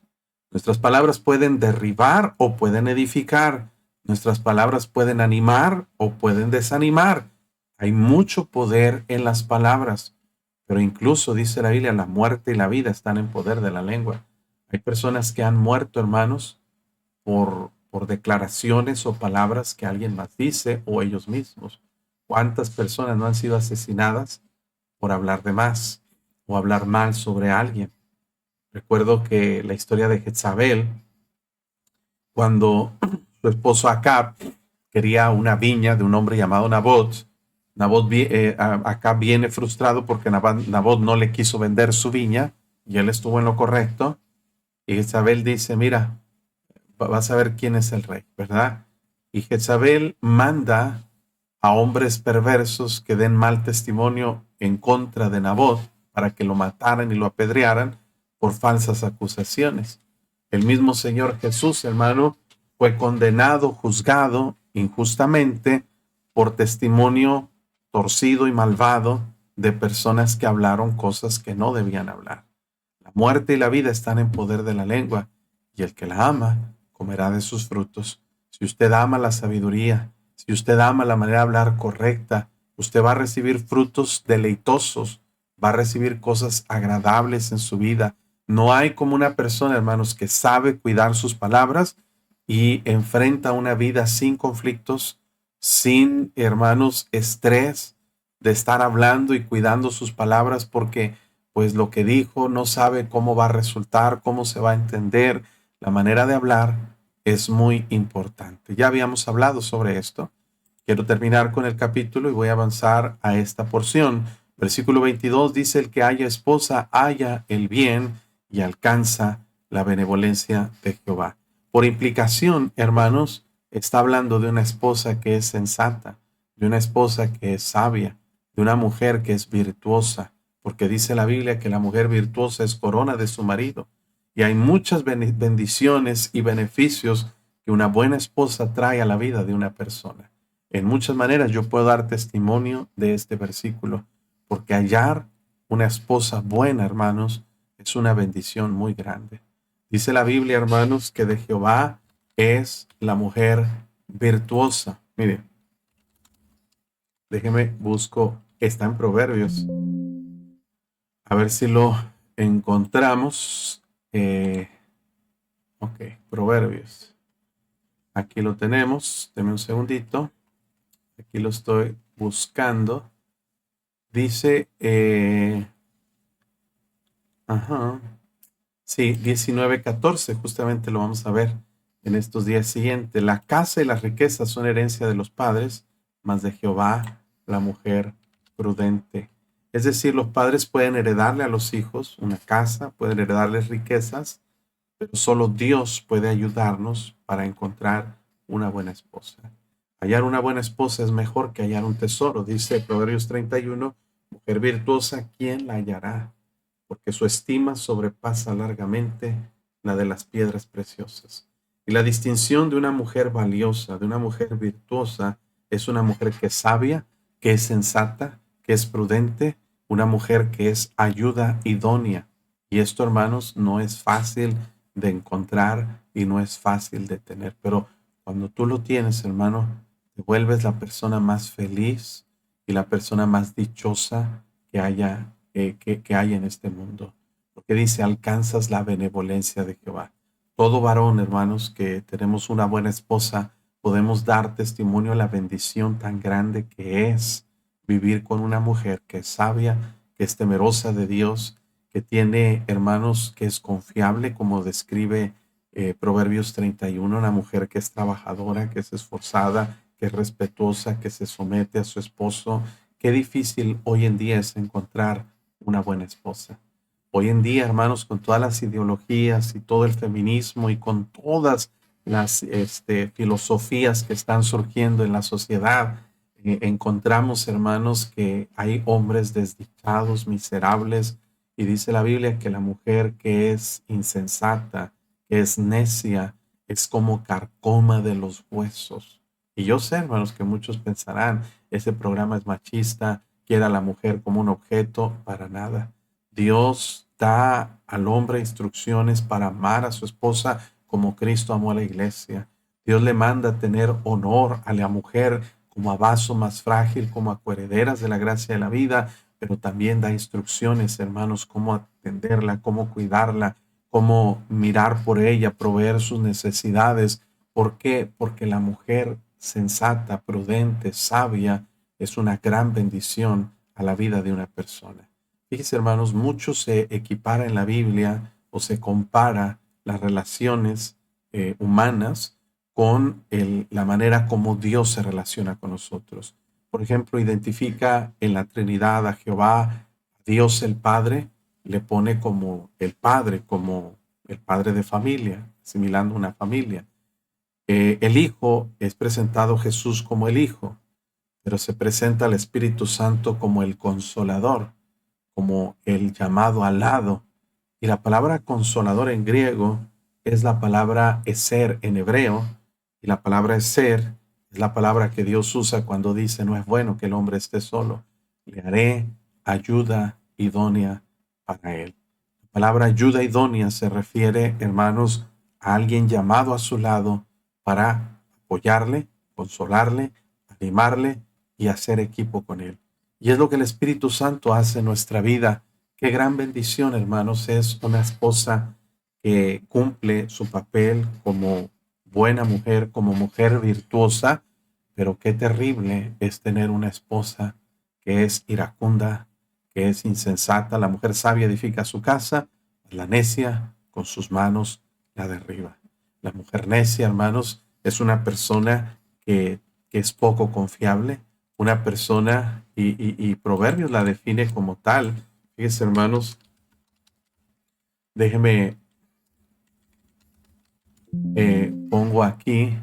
Nuestras palabras pueden derribar o pueden edificar. Nuestras palabras pueden animar o pueden desanimar. Hay mucho poder en las palabras, pero incluso, dice la Biblia, la muerte y la vida están en poder de la lengua. Hay personas que han muerto, hermanos, por declaraciones o palabras que alguien más dice o ellos mismos. ¿Cuántas personas no han sido asesinadas por hablar de más o hablar mal sobre alguien? Recuerdo que la historia de Jezabel, cuando su esposo Acab quería una viña de un hombre llamado Nabot, Acab viene frustrado porque Nabot no le quiso vender su viña y él estuvo en lo correcto. Y Jezabel dice, mira, vas a ver quién es el rey, ¿verdad? Y Jezabel manda a hombres perversos que den mal testimonio en contra de Nabot para que lo mataran y lo apedrearan por falsas acusaciones. El mismo Señor Jesús, hermano, fue condenado, juzgado injustamente por testimonio torcido y malvado de personas que hablaron cosas que no debían hablar. La muerte y la vida están en poder de la lengua, y el que la ama comerá de sus frutos. Si usted ama la sabiduría, si usted ama la manera de hablar correcta, usted va a recibir frutos deleitosos, va a recibir cosas agradables en su vida. No hay como una persona, hermanos, que sabe cuidar sus palabras y enfrenta una vida sin conflictos, sin, hermanos, estrés de estar hablando y cuidando sus palabras porque pues lo que dijo no sabe cómo va a resultar, cómo se va a entender. La manera de hablar es muy importante. Ya habíamos hablado sobre esto. Quiero terminar con el capítulo y voy a avanzar a esta porción. Versículo 22 dice, el que haya esposa haya el bien y alcanza la benevolencia de Jehová. Por implicación, hermanos, está hablando de una esposa que es sensata, de una esposa que es sabia, de una mujer que es virtuosa, porque dice la Biblia que la mujer virtuosa es corona de su marido. Y hay muchas bendiciones y beneficios que una buena esposa trae a la vida de una persona. En muchas maneras yo puedo dar testimonio de este versículo, porque hallar una esposa buena, hermanos, es una bendición muy grande. Dice la Biblia, hermanos, que de Jehová es la mujer virtuosa. Mire, Déjeme busco, está en Proverbios. A ver si lo encontramos. Ok, Proverbios. Aquí lo tenemos. Deme un segundito. Aquí lo estoy buscando. Dice, ajá, sí, 19:14, justamente lo vamos a ver en estos días siguientes. La casa y las riquezas son herencia de los padres, mas de Jehová la mujer prudente. Es decir, los padres pueden heredarle a los hijos una casa, pueden heredarles riquezas, pero solo Dios puede ayudarnos para encontrar una buena esposa. Hallar una buena esposa es mejor que hallar un tesoro, dice Proverbios 31, mujer virtuosa, ¿quién la hallará? Porque su estima sobrepasa largamente la de las piedras preciosas. Y la distinción de una mujer valiosa, de una mujer virtuosa, es una mujer que es sabia, que es sensata, que es prudente, una mujer que es ayuda idónea. Y esto, hermanos, no es fácil de encontrar y no es fácil de tener, pero cuando tú lo tienes, hermano, te vuelves la persona más feliz y la persona más dichosa que haya que hay en este mundo. Porque dice, alcanzas la benevolencia de Jehová. Todo varón, hermanos, que tenemos una buena esposa, podemos dar testimonio de la bendición tan grande que es vivir con una mujer que es sabia, que es temerosa de Dios, que tiene, hermanos, que es confiable, como describe Proverbios 31, una mujer que es trabajadora, que es esforzada, que es respetuosa, que se somete a su esposo. Qué difícil hoy en día es encontrar una buena esposa. Hoy en día, hermanos, con todas las ideologías y todo el feminismo y con todas las filosofías que están surgiendo en la sociedad, encontramos, hermanos, que hay hombres desdichados, miserables, y dice la Biblia que la mujer que es insensata, que es necia, es como carcoma de los huesos. Y yo sé, hermanos, que muchos pensarán, ese programa es machista, quiere a la mujer como un objeto, para nada. Dios da al hombre instrucciones para amar a su esposa como Cristo amó a la iglesia. Dios le manda tener honor a la mujer como a vaso más frágil, como a coherederas de la gracia de la vida, pero también da instrucciones, hermanos, cómo atenderla, cómo cuidarla, cómo mirar por ella, proveer sus necesidades. ¿Por qué? Porque la mujer sensata, prudente, sabia, es una gran bendición a la vida de una persona. Fíjense, hermanos, mucho se equipara en la Biblia o se compara las relaciones humanas con la manera como Dios se relaciona con nosotros. Por ejemplo, identifica en la Trinidad a Jehová, a Dios el Padre, le pone como el padre de familia, asimilando una familia. El Hijo es presentado Jesús como el Hijo, pero se presenta al Espíritu Santo como el Consolador, como el llamado al lado. Y la palabra consolador en griego es la palabra eser en hebreo, y la palabra eser es la palabra que Dios usa cuando dice, no es bueno que el hombre esté solo, le haré ayuda idónea para él. La palabra ayuda idónea se refiere, hermanos, a alguien llamado a su lado para apoyarle, consolarle, animarle y hacer equipo con él. Y es lo que el Espíritu Santo hace en nuestra vida. Qué gran bendición, hermanos, es una esposa que cumple su papel como buena mujer, como mujer virtuosa, pero qué terrible es tener una esposa que es iracunda, que es insensata. La mujer sabia edifica su casa, la necia con sus manos la derriba. La mujer necia, hermanos, es una persona que es poco confiable, una persona, y Proverbios la define como tal. Fíjense, hermanos, déjeme, pongo aquí,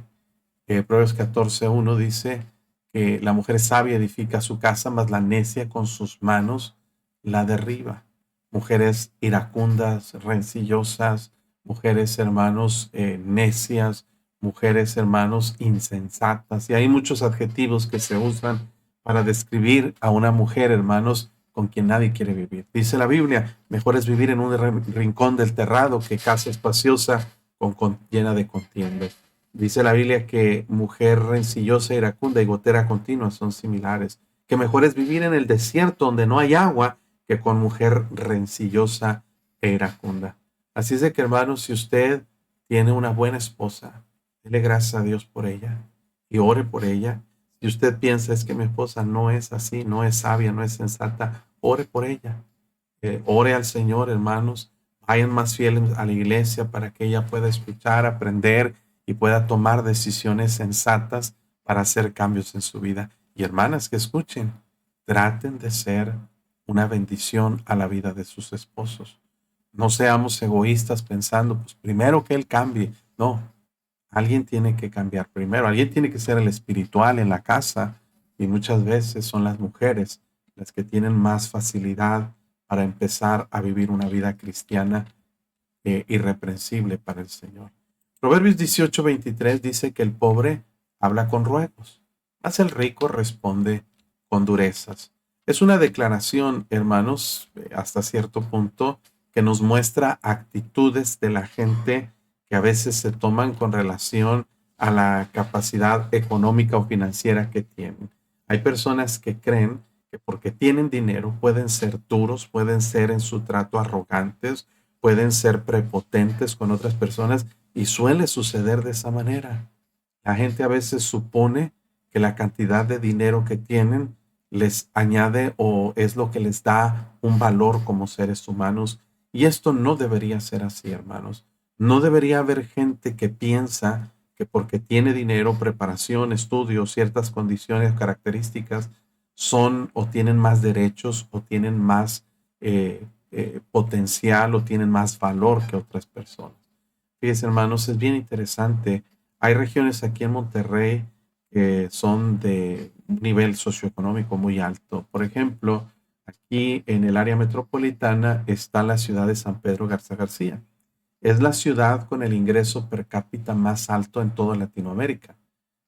Proverbios 14:1 dice que la mujer sabia edifica su casa, mas la necia con sus manos la derriba. Mujeres iracundas, rencillosas, mujeres, hermanos, necias, mujeres, hermanos, insensatas. Y hay muchos adjetivos que se usan para describir a una mujer, hermanos, con quien nadie quiere vivir. Dice la Biblia, mejor es vivir en un rincón del terrado que casa espaciosa llena de contiendas. Dice la Biblia que mujer rencillosa, iracunda y gotera continua son similares. que mejor es vivir en el desierto donde no hay agua que con mujer rencillosa e iracunda. Así es de que, hermanos, si usted tiene una buena esposa, dele gracias a Dios por ella y ore por ella. Si usted piensa es que mi esposa no es así, no es sabia, no es sensata, ore por ella. Ore al Señor, hermanos. Vayan más fieles a la iglesia para que ella pueda escuchar, aprender y pueda tomar decisiones sensatas para hacer cambios en su vida. Y hermanas que escuchen, traten de ser una bendición a la vida de sus esposos. No seamos egoístas pensando, pues primero que él cambie. No, alguien tiene que cambiar primero. Alguien tiene que ser el espiritual en la casa. Y muchas veces son las mujeres las que tienen más facilidad para empezar a vivir una vida cristiana irreprensible para el Señor. Proverbios 18:23 dice que el pobre habla con ruegos, mas el rico responde con durezas. Es una declaración, hermanos, hasta cierto punto, que nos muestra actitudes de la gente que a veces se toman con relación a la capacidad económica o financiera que tienen. Hay personas que creen que porque tienen dinero pueden ser duros, pueden ser en su trato arrogantes, pueden ser prepotentes con otras personas y suele suceder de esa manera. La gente a veces supone que la cantidad de dinero que tienen les añade o es lo que les da un valor como seres humanos. Y esto no debería ser así, hermanos. No debería haber gente que piensa que porque tiene dinero, preparación, estudios, ciertas condiciones, características, son o tienen más derechos o tienen más potencial o tienen más valor que otras personas. Fíjense, hermanos, es bien interesante. Hay regiones aquí en Monterrey que son de un nivel socioeconómico muy alto. Por ejemplo, aquí en el área metropolitana está la ciudad de San Pedro Garza García. Es la ciudad con el ingreso per cápita más alto en toda Latinoamérica.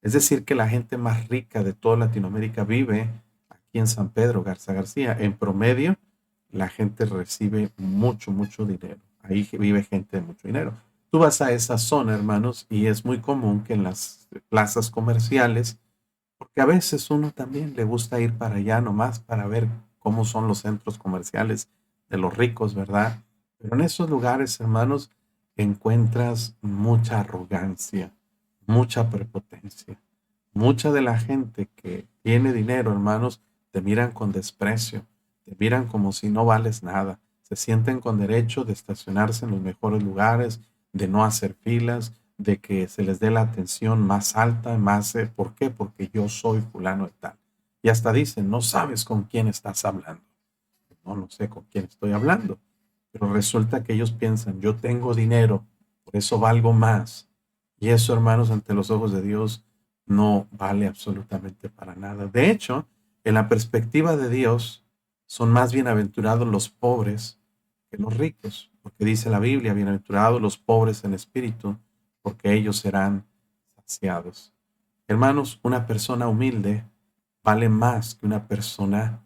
Es decir, que la gente más rica de toda Latinoamérica vive aquí en San Pedro Garza García. En promedio, la gente recibe mucho, mucho dinero. Ahí vive gente de mucho dinero. Tú vas a esa zona, hermanos, y es muy común que en las plazas comerciales, porque a veces uno también le gusta ir para allá nomás para ver cómo son los centros comerciales de los ricos, ¿verdad? Pero en esos lugares, hermanos, encuentras mucha arrogancia, mucha prepotencia. Mucha de la gente que tiene dinero, hermanos, te miran con desprecio, te miran como si no vales nada. Se sienten con derecho de estacionarse en los mejores lugares, de no hacer filas, de que se les dé la atención más alta, más... ¿Por qué? Porque yo soy fulano de tal. Y hasta dicen, no sabes con quién estás hablando. No, no sé con quién estoy hablando. Pero resulta que ellos piensan, yo tengo dinero, por eso valgo más. Y eso, hermanos, ante los ojos de Dios, no vale absolutamente para nada. De hecho, en la perspectiva de Dios, son más bienaventurados los pobres que los ricos, porque dice la Biblia, bienaventurados los pobres en espíritu, porque ellos serán saciados. Hermanos, una persona humilde vale más que una persona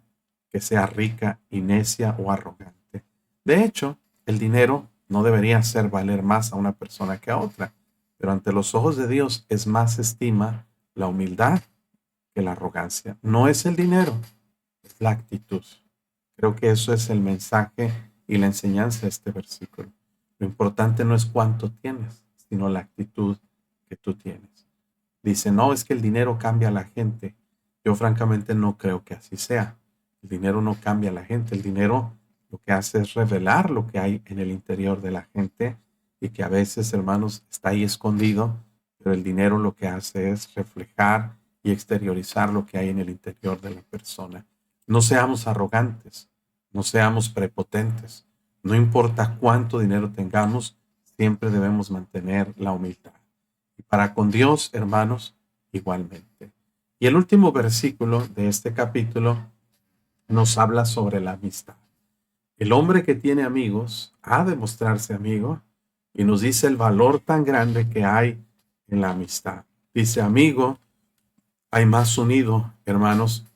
que sea rica y necia o arrogante. De hecho, el dinero no debería hacer valer más a una persona que a otra, pero ante los ojos de Dios es más estima la humildad que la arrogancia. No es el dinero, es la actitud. Creo que eso es el mensaje y la enseñanza de este versículo. Lo importante no es cuánto tienes, sino la actitud que tú tienes. Dice, no, es que el dinero cambia a la gente. Yo francamente no creo que así sea. El dinero no cambia a la gente. El dinero lo que hace es revelar lo que hay en el interior de la gente y que a veces, hermanos, está ahí escondido, pero el dinero lo que hace es reflejar y exteriorizar lo que hay en el interior de la persona. No seamos arrogantes, no seamos prepotentes. No importa cuánto dinero tengamos, siempre debemos mantener la humildad. Y para con Dios, hermanos, igualmente. Y el último versículo de este capítulo nos habla sobre la amistad. El hombre que tiene amigos ha de mostrarse amigo y nos dice el valor tan grande que hay en la amistad. Dice, amigo, hay más unido, hermanos,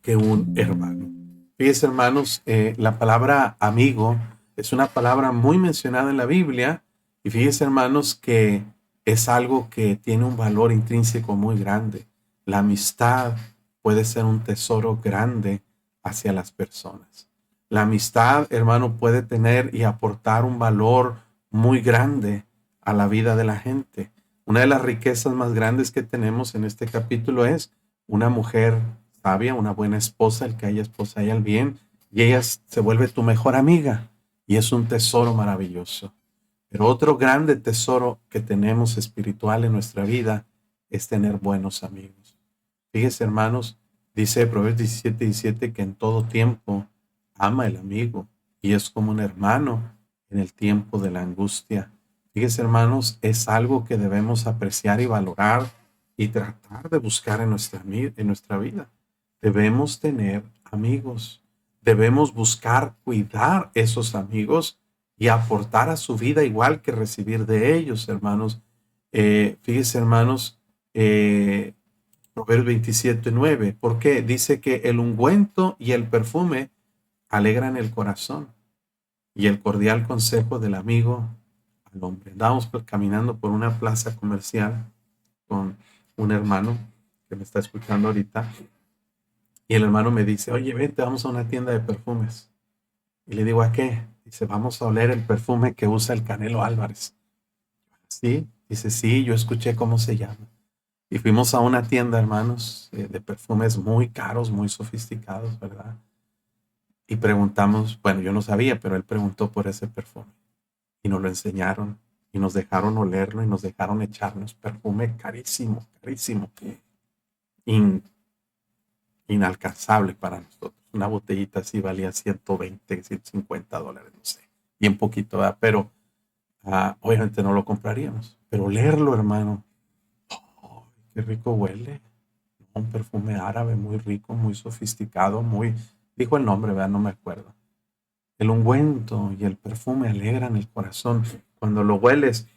que un hermano. Fíjense, hermanos, la palabra amigo es una palabra muy mencionada en la Biblia y fíjense, hermanos, que es algo que tiene un valor intrínseco muy grande. La amistad puede ser un tesoro grande hacia las personas. La amistad, hermano, puede tener y aportar un valor muy grande a la vida de la gente. Una de las riquezas más grandes que tenemos en este capítulo es una mujer sabia, una buena esposa, el que haya esposa haya el bien, y ella se vuelve tu mejor amiga, y es un tesoro maravilloso. Pero otro grande tesoro que tenemos espiritual en nuestra vida es tener buenos amigos. Fíjese, hermanos, dice Proverbios 17:17 que en todo tiempo ama el amigo y es como un hermano en el tiempo de la angustia. Fíjese, hermanos, es algo que debemos apreciar y valorar y tratar de buscar en nuestra vida. Debemos tener amigos. Debemos buscar cuidar esos amigos y aportar a su vida igual que recibir de ellos, hermanos. Fíjese, hermanos, Proverbios 27:9, porque dice que el ungüento y el perfume alegran el corazón y el cordial consejo del amigo al hombre. Andábamos caminando por una plaza comercial con un hermano que me está escuchando ahorita y el hermano me dice, oye, vente, vamos a una tienda de perfumes. Y le digo, ¿a qué? Dice, vamos a oler el perfume que usa el Canelo Álvarez. ¿Sí? Dice, sí, yo escuché cómo se llama. Y fuimos a una tienda, hermanos, de perfumes muy caros, muy sofisticados, ¿verdad? Y preguntamos, bueno, yo no sabía, pero él preguntó por ese perfume. Y nos lo enseñaron, y nos dejaron olerlo, y nos dejaron echarnos perfume carísimo, carísimo. Inalcanzable para nosotros. Una botellita así valía 120, $150, no sé. Bien poquito, ¿verdad? Pero obviamente no lo compraríamos. Pero olerlo, hermano, oh, qué rico huele. Un perfume árabe muy rico, muy sofisticado, muy... Dijo el nombre, ¿verdad? No me acuerdo. El ungüento y el perfume alegran el corazón. Cuando lo hueles,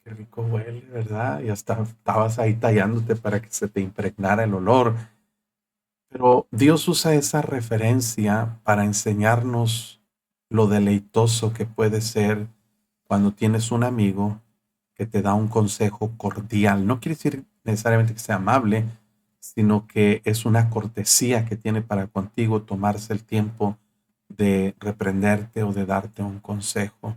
qué rico huele, ¿verdad? Y hasta estabas ahí tallándote para que se te impregnara el olor. Pero Dios usa esa referencia para enseñarnos lo deleitoso que puede ser cuando tienes un amigo que te da un consejo cordial. No quiere decir necesariamente que sea amable, sino que es una cortesía que tiene para contigo tomarse el tiempo de reprenderte o de darte un consejo.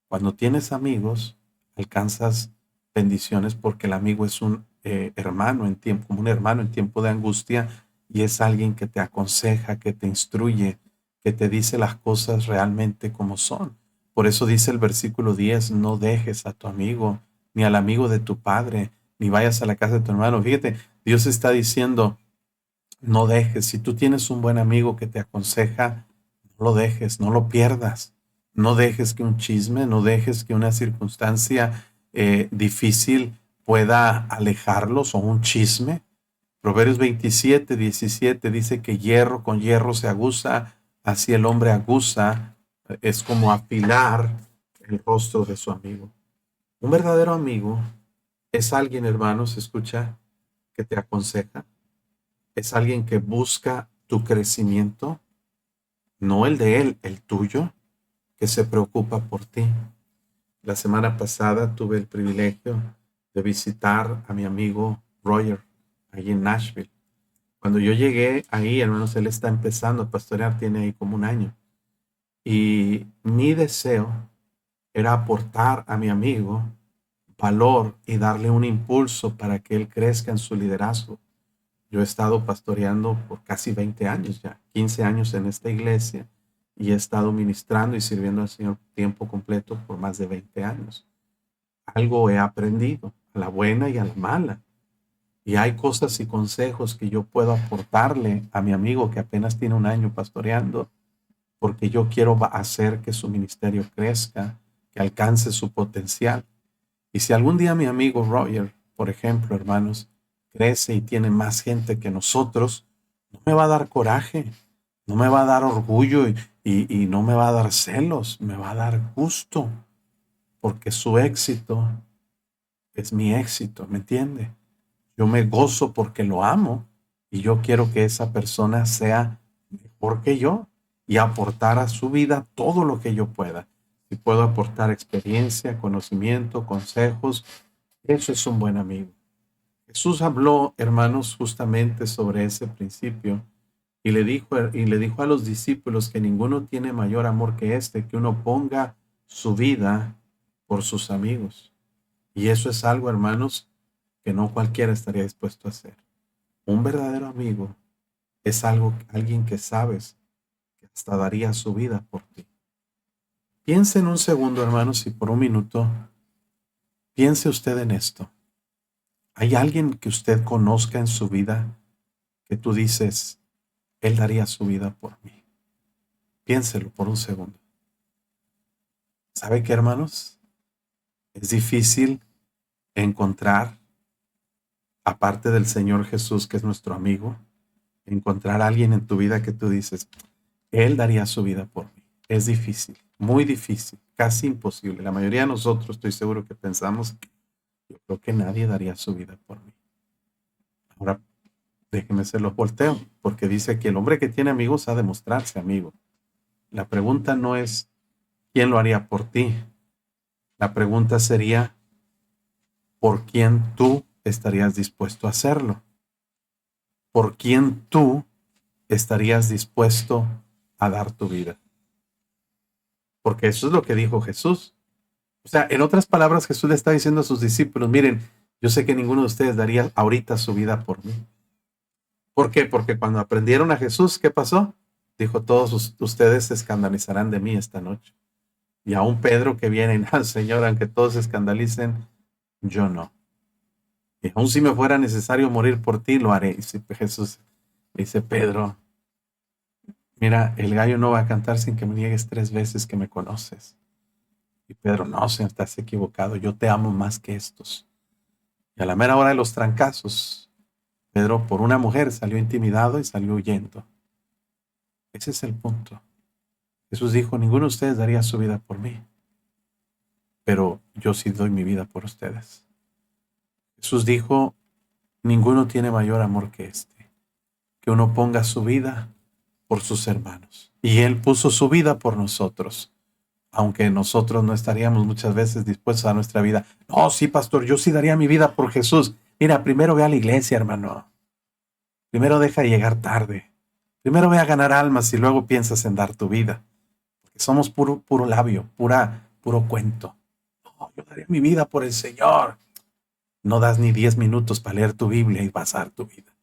Cuando tienes amigos, alcanzas bendiciones porque el amigo es un hermano en tiempo, como un hermano en tiempo de angustia y es alguien que te aconseja, que te instruye, que te dice las cosas realmente como son. Por eso dice el versículo 10, no dejes a tu amigo, ni al amigo de tu padre, ni vayas a la casa de tu hermano. Fíjate, Dios está diciendo, no dejes. Si tú tienes un buen amigo que te aconseja, no lo dejes, no lo pierdas. No dejes que un chisme, no dejes que una circunstancia difícil pueda alejarlos o un chisme. Proverbios 27:17 dice que hierro con hierro se aguza, así el hombre aguza, es como afilar el rostro de su amigo. Un verdadero amigo es alguien, hermanos, escucha, que te aconseja, es alguien que busca tu crecimiento, no el de él, el tuyo, que se preocupa por ti. La semana pasada tuve el privilegio de visitar a mi amigo Roger, allí en Nashville. Cuando yo llegué ahí, hermanos, él está empezando a pastorear, tiene ahí como un año. Y mi deseo era aportar a mi amigo valor y darle un impulso para que él crezca en su liderazgo. Yo he estado pastoreando por casi 20 años ya, 15 años en esta iglesia y he estado ministrando y sirviendo al Señor tiempo completo por más de 20 años. Algo he aprendido, a la buena y a la mala. Y hay cosas y consejos que yo puedo aportarle a mi amigo que apenas tiene un año pastoreando, porque yo quiero hacer que su ministerio crezca, que alcance su potencial. Y si algún día mi amigo Roger, por ejemplo, hermanos, crece y tiene más gente que nosotros, no me va a dar coraje, no me va a dar orgullo y no me va a dar celos, me va a dar gusto, porque su éxito es mi éxito, ¿me entiende? Yo me gozo porque lo amo y yo quiero que esa persona sea mejor que yo y aportar a su vida todo lo que yo pueda. Si puedo aportar experiencia, conocimiento, consejos, eso es un buen amigo. Jesús habló, hermanos, justamente sobre ese principio y le dijo a los discípulos que ninguno tiene mayor amor que este, que uno ponga su vida por sus amigos. Y eso es algo, hermanos, que no cualquiera estaría dispuesto a hacer. Un verdadero amigo es alguien que sabes que hasta daría su vida por ti. Piense en un segundo, hermanos, y por un minuto, piense usted en esto. ¿Hay alguien que usted conozca en su vida que tú dices, él daría su vida por mí? Piénselo por un segundo. ¿Sabe qué, hermanos? Es difícil encontrar, aparte del Señor Jesús, que es nuestro amigo, encontrar a alguien en tu vida que tú dices, él daría su vida por mí. Es difícil, muy difícil, casi imposible. La mayoría de nosotros, estoy seguro que pensamos, yo creo que nadie daría su vida por mí. Ahora, déjeme se los volteo, porque dice que el hombre que tiene amigos ha de mostrarse amigo. La pregunta no es, ¿quién lo haría por ti? La pregunta sería, ¿por quién tú estarías dispuesto a hacerlo? ¿Por quién tú estarías dispuesto a dar tu vida? Porque eso es lo que dijo Jesús. O sea, en otras palabras, Jesús le está diciendo a sus discípulos, miren, yo sé que ninguno de ustedes daría ahorita su vida por mí. ¿Por qué? Porque cuando aprendieron a Jesús, ¿qué pasó? Dijo, todos ustedes se escandalizarán de mí esta noche. Y aún Pedro que viene, al Señor, aunque todos se escandalicen, yo no. Y aún si me fuera necesario morir por ti, lo haré. Y Jesús dice, Pedro, mira, el gallo no va a cantar sin que me niegues 3 veces que me conoces. Y Pedro, no, Señor, estás equivocado, yo te amo más que estos. Y a la mera hora de los trancazos, Pedro por una mujer salió intimidado y salió huyendo. Ese es el punto. Jesús dijo, ninguno de ustedes daría su vida por mí, pero yo sí doy mi vida por ustedes. Jesús dijo, ninguno tiene mayor amor que este, que uno ponga su vida por sus hermanos. Y Él puso su vida por nosotros, aunque nosotros no estaríamos muchas veces dispuestos a nuestra vida. No, sí, pastor, yo sí daría mi vida por Jesús. Mira, primero ve a la iglesia, hermano. Primero deja de llegar tarde. Primero ve a ganar almas y luego piensas en dar tu vida. Porque somos puro labio, puro cuento. No, yo daría mi vida por el Señor. No das ni 10 minutos para leer tu Biblia y pasar tu vida.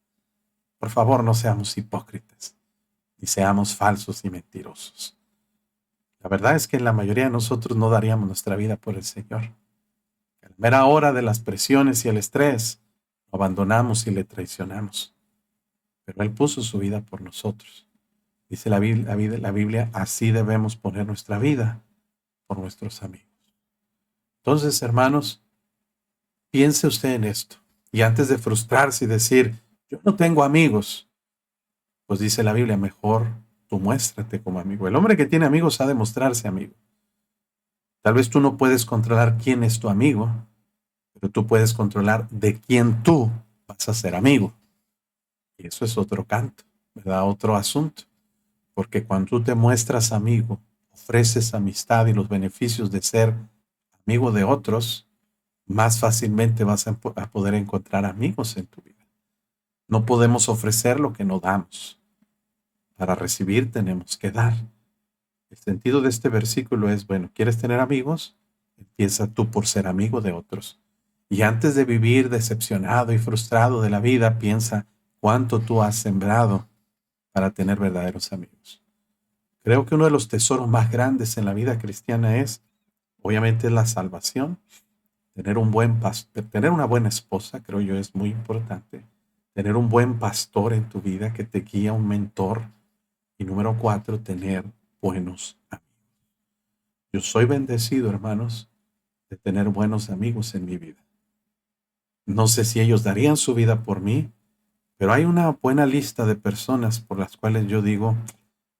Por favor, no seamos hipócritas, ni seamos falsos y mentirosos. La verdad es que la mayoría de nosotros no daríamos nuestra vida por el Señor. A la mera hora de las presiones y el estrés, lo abandonamos y le traicionamos. Pero Él puso su vida por nosotros. Dice la Biblia, así debemos poner nuestra vida por nuestros amigos. Entonces, hermanos, piense usted en esto. Y antes de frustrarse y decir, yo no tengo amigos, pues dice la Biblia, mejor tú muéstrate como amigo. El hombre que tiene amigos ha de mostrarse amigo. Tal vez tú no puedes controlar quién es tu amigo, pero tú puedes controlar de quién tú vas a ser amigo. Y eso es otro canto, ¿verdad? Otro asunto. Porque cuando tú te muestras amigo, ofreces amistad y los beneficios de ser amigo de otros, más fácilmente vas a poder encontrar amigos en tu vida. No podemos ofrecer lo que no damos. Para recibir tenemos que dar. El sentido de este versículo es, bueno, ¿quieres tener amigos? Empieza tú por ser amigo de otros. Y antes de vivir decepcionado y frustrado de la vida, piensa cuánto tú has sembrado para tener verdaderos amigos. Creo que uno de los tesoros más grandes en la vida cristiana es, obviamente, la salvación. Tener tener una buena esposa, creo yo, es muy importante. Tener un buen pastor en tu vida que te guía, un mentor. Y número 4, tener buenos amigos. Yo soy bendecido, hermanos, de tener buenos amigos en mi vida. No sé si ellos darían su vida por mí, pero hay una buena lista de personas por las cuales yo digo,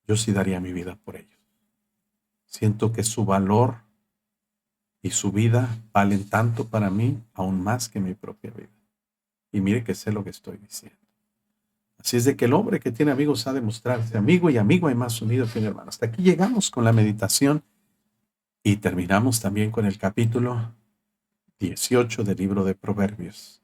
yo sí daría mi vida por ellos. Siento que su valor y su vida valen tanto para mí, aún más que mi propia vida. Y mire que sé lo que estoy diciendo. Así es de que el hombre que tiene amigos ha de mostrarse amigo, y amigo hay más unido que un hermano. Hasta aquí llegamos con la meditación y terminamos también con el capítulo 18 del libro de Proverbios.